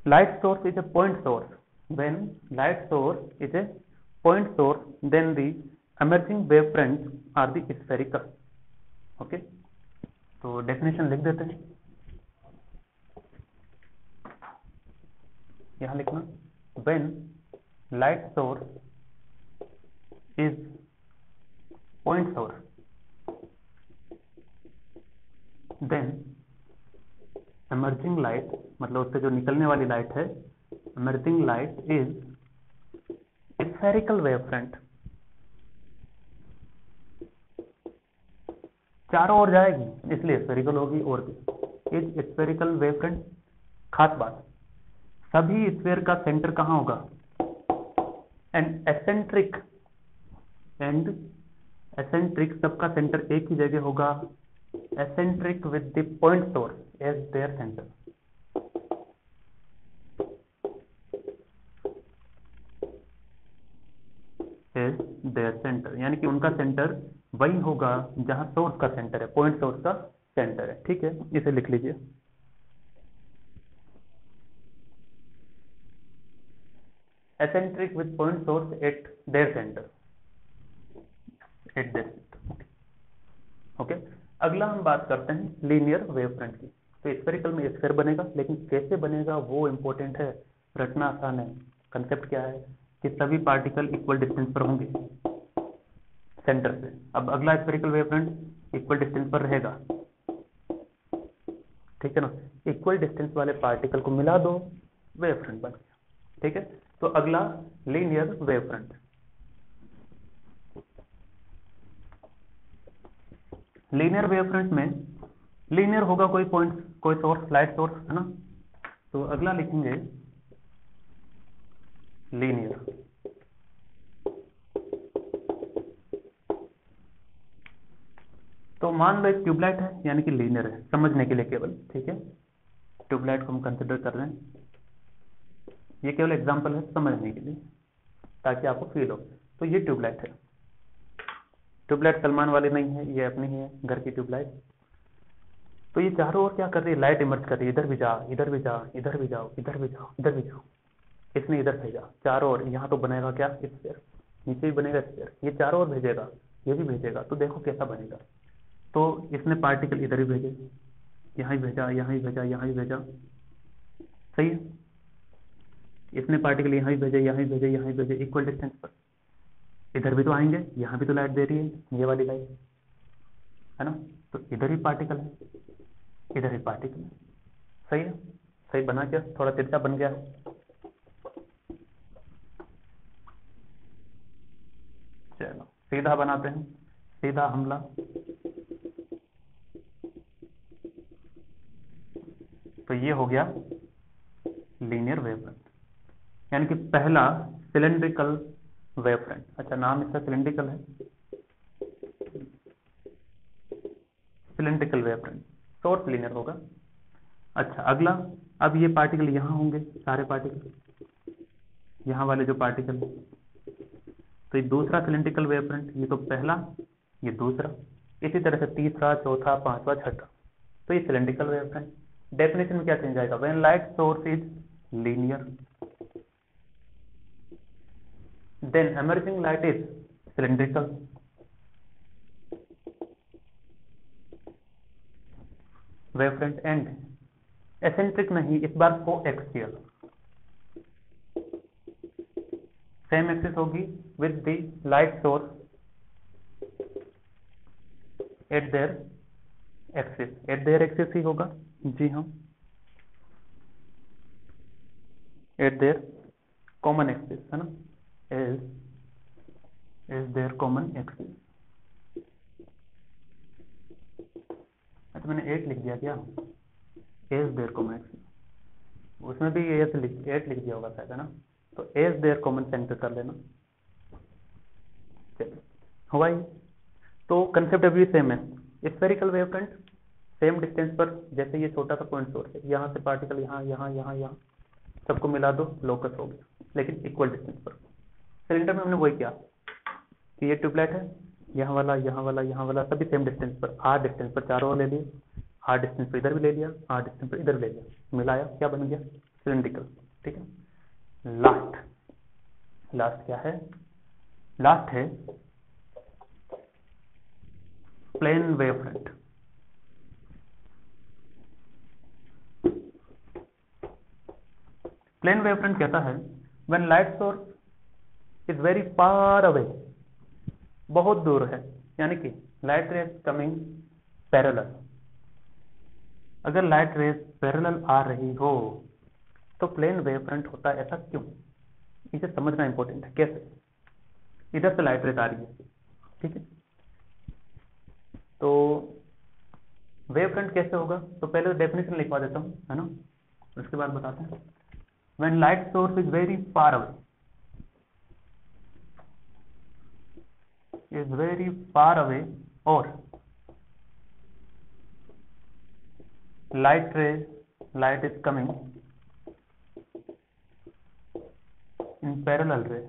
light source is a point source, when light source is a point source, then the emerging wave fronts are the spherical। Okay, तो definition लिख देते हैं। यहां लिखना when light source is point source then emerging light, मतलब उससे जो निकलने वाली लाइट है, emerging light is spherical wavefront, चारों ओर जाएगी इसलिए स्फेरिकल होगी, और भी इज स्फेरिकल वेवफ्रंट। खास बात, सभी स्फीयर का सेंटर कहां होगा, एंड एसेंट्रिक सबका सेंटर एक ही जगह होगा, concentric with the point source as their centre. As their centre यानी कि उनका सेंटर वही होगा जहां सोर्स का सेंटर है, पॉइंट सोर्स का सेंटर है। ठीक है, इसे लिख लीजिए। Eccentric with point source at there centre, eight there centre. Okay, अगला हम बात करते हैं लीनियर वेवफ्रंट की। तो स्फेरिकल में स्फीयर बनेगा, लेकिन कैसे बनेगा वो इंपॉर्टेंट है, रटना आसान है। कंसेप्ट क्या है कि सभी पार्टिकल इक्वल डिस्टेंस पर होंगे सेंटर से। अब अगला स्फेरिकल वेवफ्रंट इक्वल डिस्टेंस पर रहेगा, ठीक है ना। इक्वल डिस्टेंस वाले पार्टिकल को मिला दो, वेवफ्रंट बन गया। ठीक है, तो अगला लीनियर वेवफ्रंट। लीनियर वेवफ्रंट में लीनियर होगा कोई पॉइंट, कोई सोर्स, लाइट सोर्स है ना। तो अगला लिखेंगे लीनियर। तो मान लो एक ट्यूबलाइट है, यानी कि लीनियर है, समझने के लिए केवल। ठीक है, ट्यूबलाइट को हम कंसिडर कर रहे हैं, ये केवल एग्जांपल है समझने के लिए, ताकि आपको फील हो। तो ये ट्यूबलाइट है, ट्यूबलाइट सलमान वाली नहीं है, ये अपनी ही है, घर की ट्यूबलाइट। तो ये चारों ओर क्या कर रही है, लाइट इमर्ज कर रही है, इधर भी जा, इधर भी जा, इधर भी जाओ, इधर भी जाओ, इधर भी जाओ। इसने इधर भेजा चारों ओर, यहाँ तो बनेगा क्या, स्फीयर, नीचे भी बनेगा स्फीयर, ये चारों ओर भेजेगा, ये भी भेजेगा। तो देखो कैसा बनेगा। तो इसने पार्टिकल इधर ही भेजे, यहाँ ही भेजा, यहाँ ही भेजा, यहाँ ही भेजा, सही है। इसने पार्टिकल यहाँ ही भेजे, यहाँ ही भेजे, यहाँ ही भेजे, इक्वल डिस्टेंस पर। इधर भी तो आएंगे, यहाँ भी तो लाइट दे रही है, ये वाली लाइट है ना। तो इधर ही पार्टिकल है, इधर ही पार्टिकल है, सही है। सही बना क्या, थोड़ा तिरछा बन गया है। चलो सीधा बनाते हैं, सीधा हमला। तो ये हो गया लीनियर वेवफ्रंट, यानी कि पहला सिलेंड्रिकल वेवफ्रंट। अच्छा, नाम इसका सिलेंड्रिकल है, सिलेंड्रिकल वेवफ्रंट, सोर्स लीनियर होगा। अच्छा, अगला, अब ये पार्टिकल यहां होंगे, सारे पार्टिकल यहां वाले जो पार्टिकल, तो ये दूसरा सिलेंड्रिकल वेवफ्रंट। ये तो पहला, ये दूसरा, इसी तरह से तीसरा, चौथा, पांचवा, छठा। तो ये सिलेंड्रिकल वेवफ्रंट। डेफिनेशन में क्या चेंज आएगा, when light source is linear then emerging light is cylindrical wavefront and eccentric नहीं, इस बार कोएक्सियल, सेम एक्सिस होगी with the light source at their axis, at their axis ही होगा, जी हाँ, एट देयर कॉमन एक्सिस है ना, एज देयर कॉमन एक्सिस। अच्छा, मैंने 8 लिख दिया क्या, एज देयर कॉमन एक्सिस, उसमें भी 8 लिख दिया होगा शायद, है ना। तो एज देयर कॉमन सेंटर कर लेना। चलिए, हुआ ही। तो कंसेप्ट अभी सेम है, स्फेरिकल वेवफ्रंट सेम डिस्टेंस पर, जैसे ये छोटा सा पॉइंट सोर्स है, यहाँ से पार्टिकल यहाँ, यहाँ, यहाँ, यहाँ, सबको मिला दो, लोकस हो गया, लेकिन इक्वल डिस्टेंस पर। सिलेंडर में हमने वही किया कि ये ट्यूबलाइट है, यहाँ वाला, यहाँ वाला, यहाँ वाला, सभी सेम डिस्टेंस पर, आर डिस्टेंस पर चारों ओर ले लिए, आर डिस्टेंस पर इधर भी ले लिया, आर डिस्टेंस पर इधर ले लिया, मिलाया, क्या बन गया, सिलेंड्रिकल। ठीक है, लास्ट क्या है, लास्ट है plane wavefront. Plane wave front कहता है when light source is very far away, बहुत दूर है, यानी कि लाइट रेज कमिंग पैरेलल। अगर लाइट रेज पैरेलल आ रही हो तो प्लेन वेव फ्रंट होता है। ऐसा क्यों, इसे समझना इंपॉर्टेंट है। कैसे, इधर से लाइट रेज आ रही है, ठीक है, तो वेव फ्रंट कैसे होगा? तो पहले तो डेफिनेशन लिखवा देता हूं, है ना, उसके बाद बताते हैं। When light source is very far away, is very far away or light is coming in parallel ray,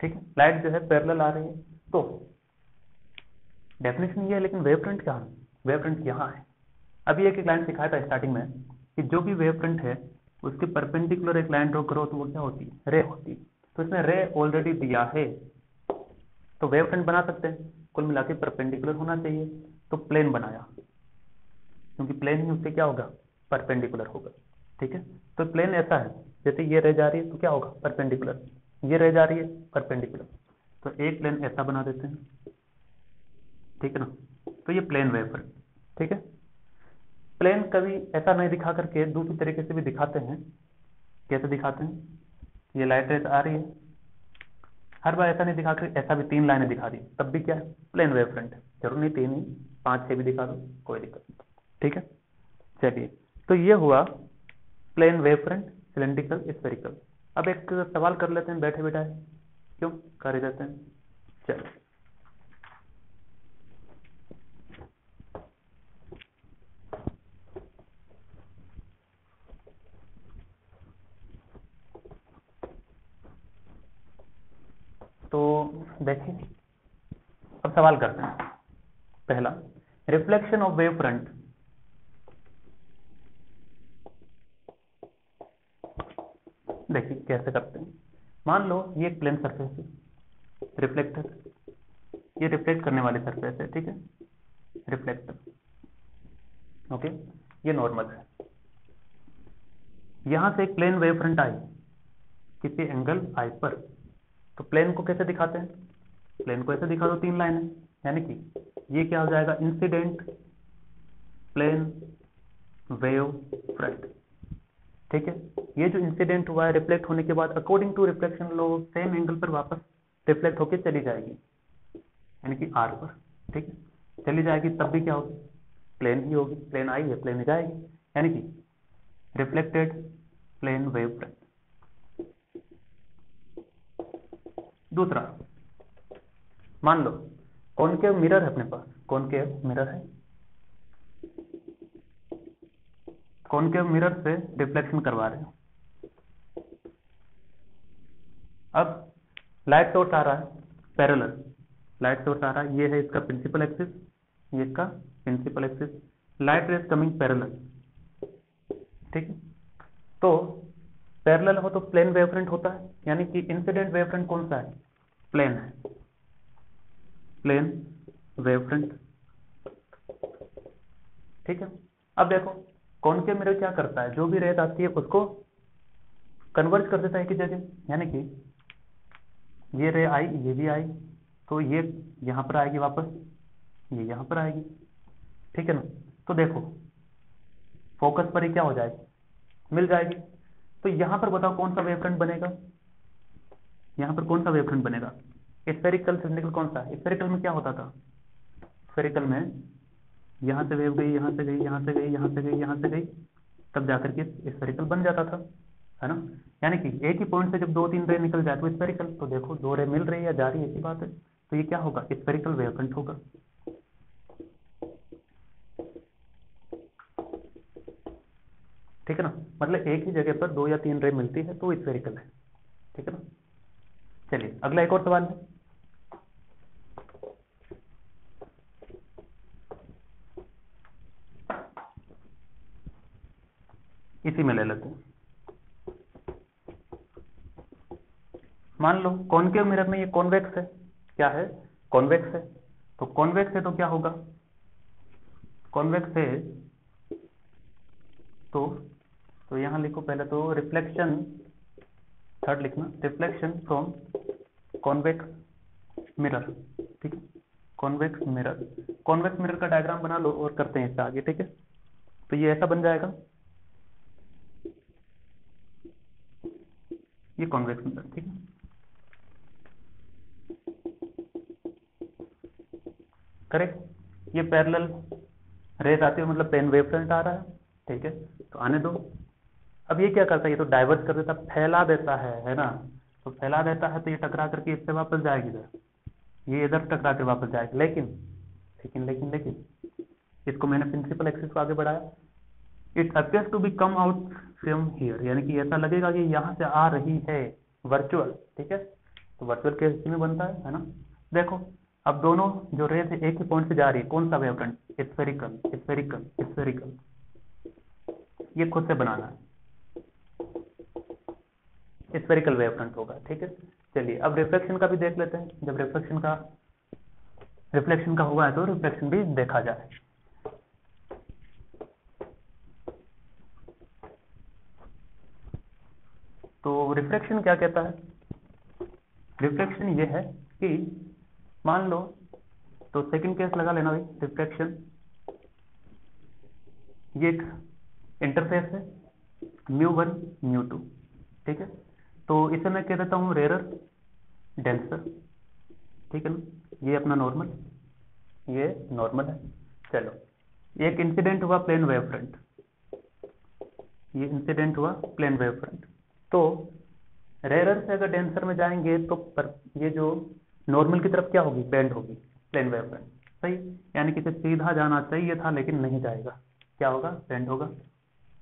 ठीक है, लाइट जो है पैरेलल आ रही है। तो डेफिनेशन ये है, लेकिन वेव फ्रंट कहाँ है? वेव फ्रंट यहाँ है। अभी एक लाइन सिखाया था स्टार्टिंग में कि जो भी वेव फ्रंट है उसके परपेंडिकुलर एक लाइन ड्रॉ करो तो वो क्या होती है? रे होती है। तो इसमें रे ऑलरेडी दिया है तो वेव फ्रंट बना सकते हैं। कुल मिला के परपेंडिकुलर होना चाहिए, तो प्लेन बनाया, क्योंकि प्लेन ही उससे क्या होगा? परपेंडिकुलर होगा, ठीक है। तो प्लेन ऐसा है, जैसे ये रे जा रही है तो क्या होगा? परपेंडिकुलर। ये रे जा रही है, परपेंडिकुलर। तो एक प्लेन ऐसा बना देते हैं, ठीक है ना। तो ये प्लेन वेव फ्रंट, ठीक है। प्लेन कभी ऐसा नहीं दिखा करके दूसरी तरीके से भी दिखाते हैं। कैसे दिखाते हैं? ये लाइट रेज आ रही है, हर बार ऐसा नहीं दिखा कर ऐसा भी 3 लाइनें दिखा दी, तब भी क्या है? प्लेन वेव फ्रंट है। जरूर नहीं 3 ही, 5 6 भी दिखा दो, कोई दिक्कत नहीं, ठीक है। चलिए, तो ये हुआ plane wave front, cylindrical, spherical. अब एक सवाल कर लेते हैं बैठे बैठाए, क्यों कर ही देते हैं। चलो, तो देखिए, अब सवाल करते हैं। पहला, रिफ्लेक्शन ऑफ वेव फ्रंट। देखिए कैसे करते हैं। मान लो ये एक प्लेन सरफेस है, रिफ्लेक्टर, ये रिफ्लेक्ट करने वाली सरफेस है, ठीक है, रिफ्लेक्टर, ओके। ये नॉर्मल है, यहां से एक प्लेन वेव फ्रंट आई किसी एंगल आई पर। तो प्लेन को कैसे दिखाते हैं? प्लेन को ऐसे दिखा दो, 3 लाइनें, यानी कि ये क्या हो जाएगा? इंसिडेंट प्लेन वेव फ्रंट, ठीक है। ये जो इंसिडेंट हुआ है, रिफ्लेक्ट होने के बाद according to reflection law same angle पर वापस रिफ्लेक्ट होकर चली जाएगी, यानी कि आर पर, ठीक है, चली जाएगी। तब भी क्या होगी? प्लेन ही होगी। प्लेन आई है, प्लेन जाएगी, यानी कि रिफ्लेक्टेड प्लेन वेव फ्रंट। दूसरा, मान लो कॉनकेव मिरर है अपने पास, कॉनकेव मिरर है, कॉनकेव मिरर से रिफ्लेक्शन करवा रहे हैं। अब लाइट सोर्स आ रहा है पैरेलल, लाइट सोर्स आ रहा है, ये है इसका प्रिंसिपल एक्सिस, ये इसका principal axis, light rays coming parallel, ठीक है। तो पैरेलल हो तो प्लेन वेव फ्रंट होता है, यानी कि इंसिडेंट वेव फ्रंट कौन सा है? प्लेन है, प्लेन वेव फ्रंट, ठीक है। अब देखो कॉनकेव मिरर क्या करता है? जो भी रेज आती है उसको कन्वर्ज कर देता है एक ही जगह, यानी कि ये रे आई, ये भी आई, तो ये यहां पर आएगी वापस, ये यहां पर आएगी, ठीक है ना। तो देखो फोकस पर ही क्या हो जाएगी? मिल जाएगी। तो यहां पर बताओ कौन सा वेव फ्रंट बनेगा? यहां पर कौन सा वेव फ्रंट बनेगा? स्फेरिकल, सिलिंड्रिकल, कौन सा? स्फेरिकल में क्या होता था? स्फेरिकल में यहां से वेव गई, यहां से गई, यहां से गई, यहां से गई, यहां से गई, तब जाकर के स्फेरिकल बन जाता था, है ना। यानी कि एक ही पॉइंट से जब 2 3 रे निकल जाए तो स्फेरिकल। तो देखो 2 रे मिल रही है या जा रही है, ऐसी बात है। तो ये क्या होगा? स्फेरिकल वेव फ्रंट होगा, ठीक है ना। मतलब एक ही जगह पर 2 या 3 रे मिलती है तो स्फेरिकल है, ठीक है ना। चलिए अगला एक और सवाल है। इसी में ले लेते हैं। मान लो कॉनकेव मिरर में ये कॉन्वेक्स है, क्या है? कॉन्वेक्स है। तो कॉन्वेक्स है तो क्या होगा, कॉन्वेक्स है तो यहां लिखो पहले तो रिफ्लेक्शन, थर्ड लिखना, रिफ्लेक्शन फ्रॉम कॉन्वेक्स मिरर। ठीक है, कॉन्वेक्स मिरर, कॉन्वेक्स मिरर का डायग्राम बना लो और करते हैं इससे आगे। ठीक है, तो ये ऐसा बन जाएगा, ये कॉन्वेक्स मिरर। ठीक है, करेक्ट। ये पैरेलल रेज आती है, मतलब प्लेन वेव फ्रंट आ रहा है। ठीक है, तो आने दो। अब ये क्या करता है, ये तो डाइवर्स कर देता, फैला देता है ना। तो फैला देता है तो ये टकरा करके इससे वापस जाएगी इधर, ये इधर टकरा कर वापस जाएगी। लेकिन लेकिन लेकिन लेकिन इसको मैंने प्रिंसिपल एक्सिस को आगे बढ़ाया, it appears to be come out from here, यानी कि ऐसा लगेगा कि यहाँ से आ रही है वर्चुअल। ठीक है, तो वर्चुअल केस में बनता है ना। देखो अब दोनों जो रेस एक ही पॉइंट से जा रही है, कौन सा वेवफ्रंट, स्फेरिकल स्फेरिकल स्फेरिकल, ये खुद से बनाना है, स्फेरिकल वेवफ्रंट होगा। ठीक है, चलिए अब रिफ्लेक्शन का भी देख लेते हैं। जब रिफ्लेक्शन का हुआ है तो रिफ्लेक्शन भी देखा जाए। तो रिफ्लेक्शन क्या कहता है, रिफ्लेक्शन ये है कि मान लो, तो सेकंड केस लगा लेना भाई, रिफ्लेक्शन ये एक इंटरफेस है μ1 μ2। ठीक है, तो इसे मैं कह देता हूं रेरर डेंसर। ठीक है ना, ये अपना नॉर्मल, ये नॉर्मल है। चलो, एक इंसिडेंट हुआ प्लेन वेव फ्रंट, ये इंसिडेंट हुआ प्लेन वेव फ्रंट। तो रेरर से अगर डेंसर में जाएंगे तो ये जो नॉर्मल की तरफ क्या होगी, बेंड होगी प्लेन वेव फ्रंट। सही, यानी कि इसे सीधा जाना चाहिए था लेकिन नहीं जाएगा, क्या होगा, बेंड होगा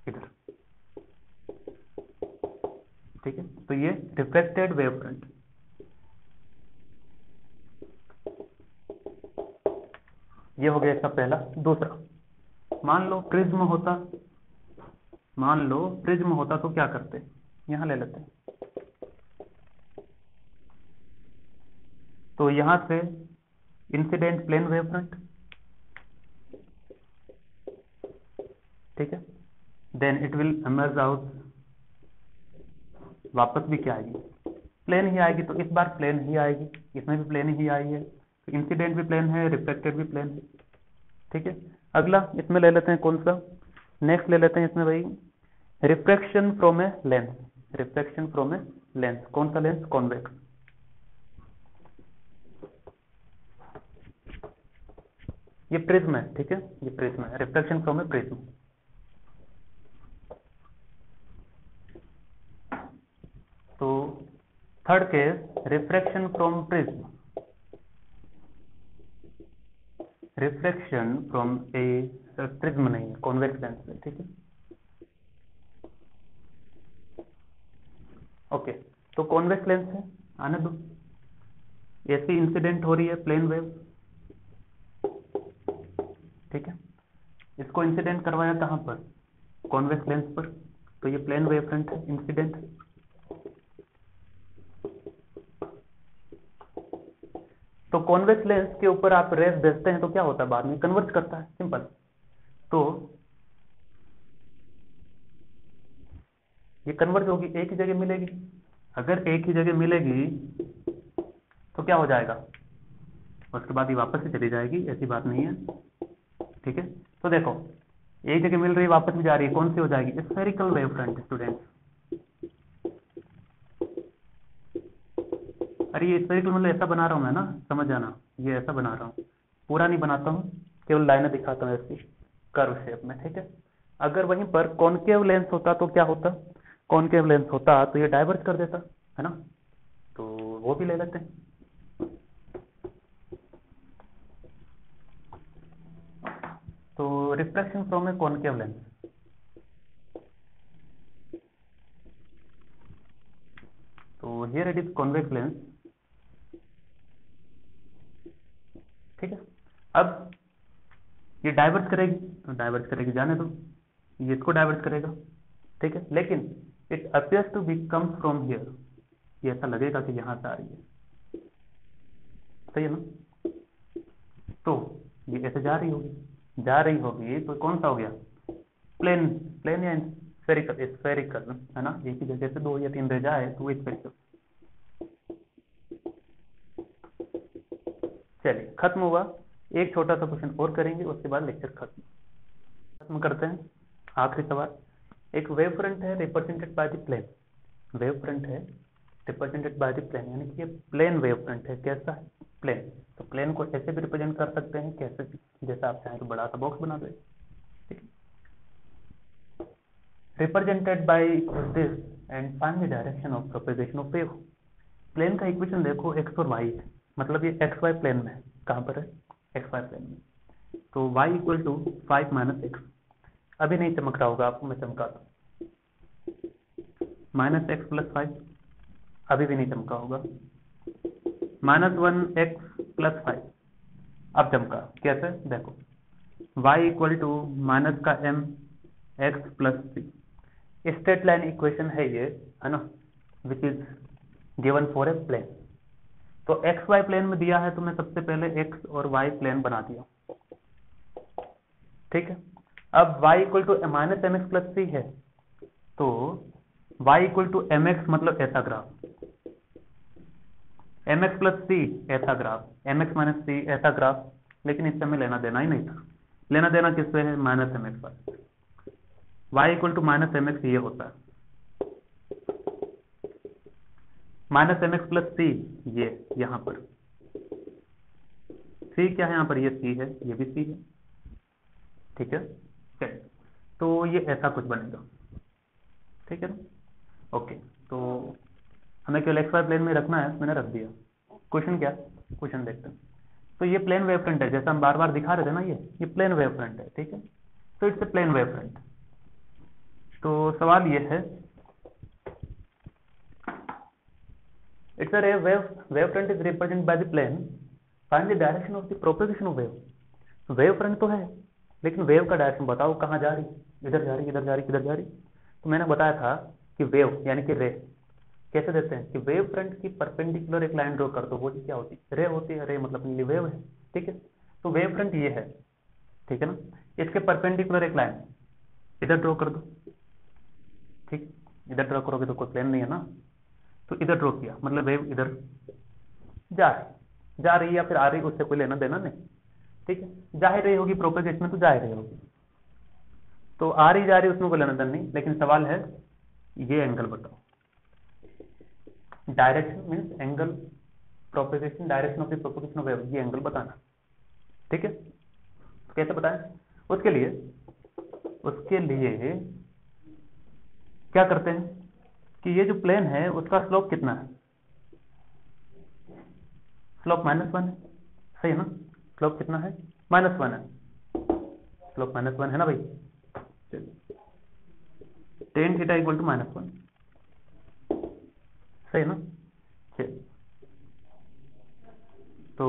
इधर। ठीक है, तो ये रिफ्लेक्टेड वेव फ्रंट। ये हो गया इसका पहला। दूसरा, मान लो प्रिज्म होता तो क्या करते, यहां ले लेते हैं। तो यहां से इंसिडेंट प्लेन वेव फ्रंट, ठीक है, then it will emerge out, वापस भी क्या आएगी, प्लेन ही आएगी। तो इस बार प्लेन ही आएगी, इसमें भी प्लेन ही आई है, तो इंसिडेंट भी प्लेन है, रिफ्लेक्टेड भी प्लेन है। ठीक है, अगला इसमें ले लेते हैं कौन सा, नेक्स्ट ले लेते हैं इसमें भाई refraction from a lens, refraction from a lens, कौन सा लेंस, कॉन्वेक्स। ये प्रिज्म है। ठीक है, ये प्रिज्म है, रिफ्रैक्शन फ्रॉम ए प्रिज्म। तो third case refraction from prism, refraction from A prism नहीं है, कॉन्वेक्स लेंस है। ठीक है, ओके, तो कॉन्वेक्स लेंस है, आने दो। ऐसी इंसिडेंट हो रही है प्लेन वेव। ठीक है, इसको इंसिडेंट करवाया कहां पर, कॉन्वेक्स लेंस पर, तो ये प्लेन वेव फ्रंट है, इंसिडेंट। तो कॉन्वेक्स लेंस के ऊपर आप रेस भेजते हैं तो क्या होता है, बाद में कन्वर्ज करता है, सिंपल। तो ये कन्वर्ज होगी, एक ही जगह मिलेगी। अगर एक ही जगह मिलेगी तो क्या हो जाएगा, उसके बाद ये वापस से चली जाएगी, ऐसी बात नहीं है। ठीक है, तो देखो एक जगह मिल रही है, वापस भी जा रही है, कौन सी हो जाएगी, स्फेरिकल वेव फ्रंट स्टूडेंट। अरे ये स्फेरिकल मतलब ऐसा बना रहा हूं मैं ना, समझ जाना, ये ऐसा बना रहा हूं, पूरा नहीं बनाता हूं, केवल लाइनें दिखाता हूं ऐसी कर्व शेप में। ठीक है, अगर वहीं पर कॉनकेव लेंस होता तो क्या होता, कॉनकेव लेंस होता तो ये डाइवर्ज कर देता है ना, तो वो भी ले लेते हैं। तो reflection from a concave lens, तो here it is convex lens. ठीक है, अब ये डाइवर्ज करेगी, तो डाइवर्ज करेगी, जाने दो, ये इसको डाइवर्ज करेगा। ठीक है, लेकिन it appears to be come from here, ये ऐसा लगेगा कि यहां से आ रही है। सही है ना, तो ये ऐसे जा रही होगी तो कौन सा हो गया, प्लेन। प्लेन या स्फेरिकल, स्फेरिकल है ना, एक ही जगह से 2 या 3 रह जाए तो स्फेरिकल। चलिए खत्म हुआ, एक छोटा सा क्वेश्चन और करेंगे, उसके बाद लेक्चर खत्म करते हैं। आखिरी सवाल, एक वेव फ्रंट है represented by the plane, wave front है रिप्रेजेंटेड बाय द प्लेन, यानी कि ये प्लेन वेव फ्रंट है। कैसा है, प्लेन। तो प्लेन को ऐसे भी रिप्रेजेंट कर सकते हैं, कैसे भी, जैसा आप चाहें तो बड़ा सा बॉक्स बना दे, ठीक है। Represented by this and find the direction of propagation of wave. Plane का इक्वेशन देखो x और y है, मतलब ये एक्स वाई प्लेन में है। कहां पर है, एक्स वाई प्लेन में। तो y equal to 5 minus x, अभी नहीं चमक रहा होगा आपको, मैं चमका दूं, माइनस एक्स प्लस 5, अभी भी नहीं चमका होगा, माइनस 1 एक्स प्लस 5, अब चमका। कैसे, देखो y इक्वल टू माइनस का m x plus 3, straight line equation है ये, है ना, which is given for a plane. तो एक्स वाई प्लेन में दिया है तो मैं सबसे पहले एक्स और वाई प्लेन बना दिया, ठीक है। अब y equal to minus m x plus 3 है, तो y equal to m x मतलब ऐसा graph, m x plus c ऐसा graph, m x minus c ऐसा ग्राफ, लेकिन इससे हमें लेना देना ही नहीं था। लेना देना किससे है, माइनस एम एक्स पर। y equal to minus m x ये होता है, minus m x plus c ये यहां पर, सी क्या है यहाँ पर, ये सी है, ये भी सी है, ठीक है। चलिए, तो ये ऐसा कुछ बनेगा, ठीक है ना। ओके, तो हमें केवल एक्स वाई प्लेन में रखना है, मैंने रख दिया। क्वेश्चन क्या, क्वेश्चन देखते हैं। तो ये प्लेन वेव फ्रंट है, जैसा हम बार बार दिखा रहे थे ना, ये प्लेन वेव फ्रंट है, ठीक है। तो it's a plane wave front. तो सवाल ये है, it's a wave front is represented by the plane, find the direction of the propagation of wave. Wave front तो है, लेकिन वेव का डायरेक्शन बताओ, कहाँ जा रही, इधर जा रही, इधर जा रही, किधर जा रही। तो मैंने बताया था कि वेव यानी कि रे कैसे देते हैं, कि वेव फ्रंट की परपेंडिकुलर एक लाइन ड्रॉ कर दो, वो क्या होती है, रे होती है। रे मतलब नीली वेव है, ठीक है। तो वेव फ्रंट ये है, ठीक है ना, इसके परपेंडिकुलर एक लाइन इधर ड्रॉ कर दो, ठीक। इधर ड्रॉ करोगे तो कोई प्लेन नहीं है ना, तो इधर ड्रॉ किया, मतलब वेव इधर जा रही है या फिर आ रही, उससे कोई लेना देना नहीं, ठीक है। जा ही रही होगी प्रोपेगेशन में, तो जा ही रही होगी, तो आ रही जा रही उसमें कोई लेना देना नहीं। लेकिन सवाल है, ये एंगल बताओ, direction means angle, propagation, direction of the propagation of wave, ये एंगल बताना, ठीक है। तो कैसे बताएं, उसके लिए क्या करते हैं कि ये जो प्लेन है उसका स्लोप कितना है, स्लोप -1 है, सही है ना। स्लोप कितना है, -1 है, स्लोप -1 है ना भाई। टेन थीटा इक्वल टू -1, सही है ना। चलिए, तो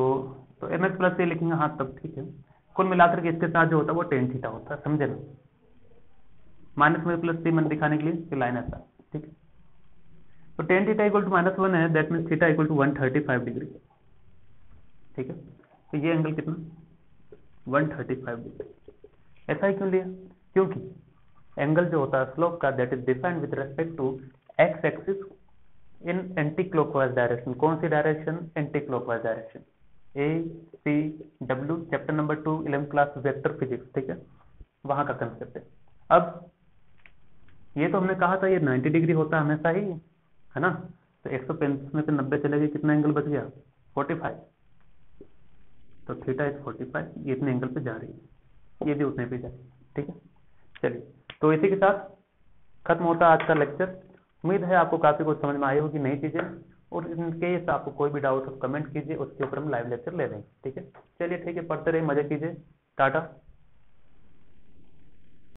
एम एक्स प्लस ये लिखेंगे, हाँ तब ठीक है। कुल मिलाकर के इसके साथ जो होता है वो टेन थीटा होता है, समझे ना। माइनस में प्लस सी मैंने दिखाने के लिए लाइन ऐसा, ठीक है। तो टेन थीटा इक्वल टू -1 है, that means theta equal to 135 degree, ठीक है। तो ये एंगल कितना, 135 डिग्री। ऐसा ही क्यों लिया, क्योंकि एंगल जो होता है स्लोप का, that is defined with respect to X axis in anti clockwise direction. कौन सी direction, anti clockwise direction. ACW chapter number 2 11th class vector physics, ठीक है, वहां का कंसेप्ट है। अब ये तो हमने कहा था ये 90 डिग्री होता है हमेशा ही, है ना। तो 135 में से 90 चले गए, कितना एंगल बच गया, 45। तो थीटा इज 45, ये इतने एंगल पे जा रही है, ये भी उतने पे जा रही है, ठीक है। चलिए, तो इसी के साथ खत्म होता है आज का लेक्चर। उम्मीद है आपको काफी कुछ समझ में आई होगी नई चीजें, और इन केस आपको कोई भी डाउट हो कमेंट कीजिए, उसके ऊपर हम लाइव लेक्चर ले लेंगे, ठीक है। चलिए ठीक है, पढ़ते रहिए, मजे कीजिए, टाटा।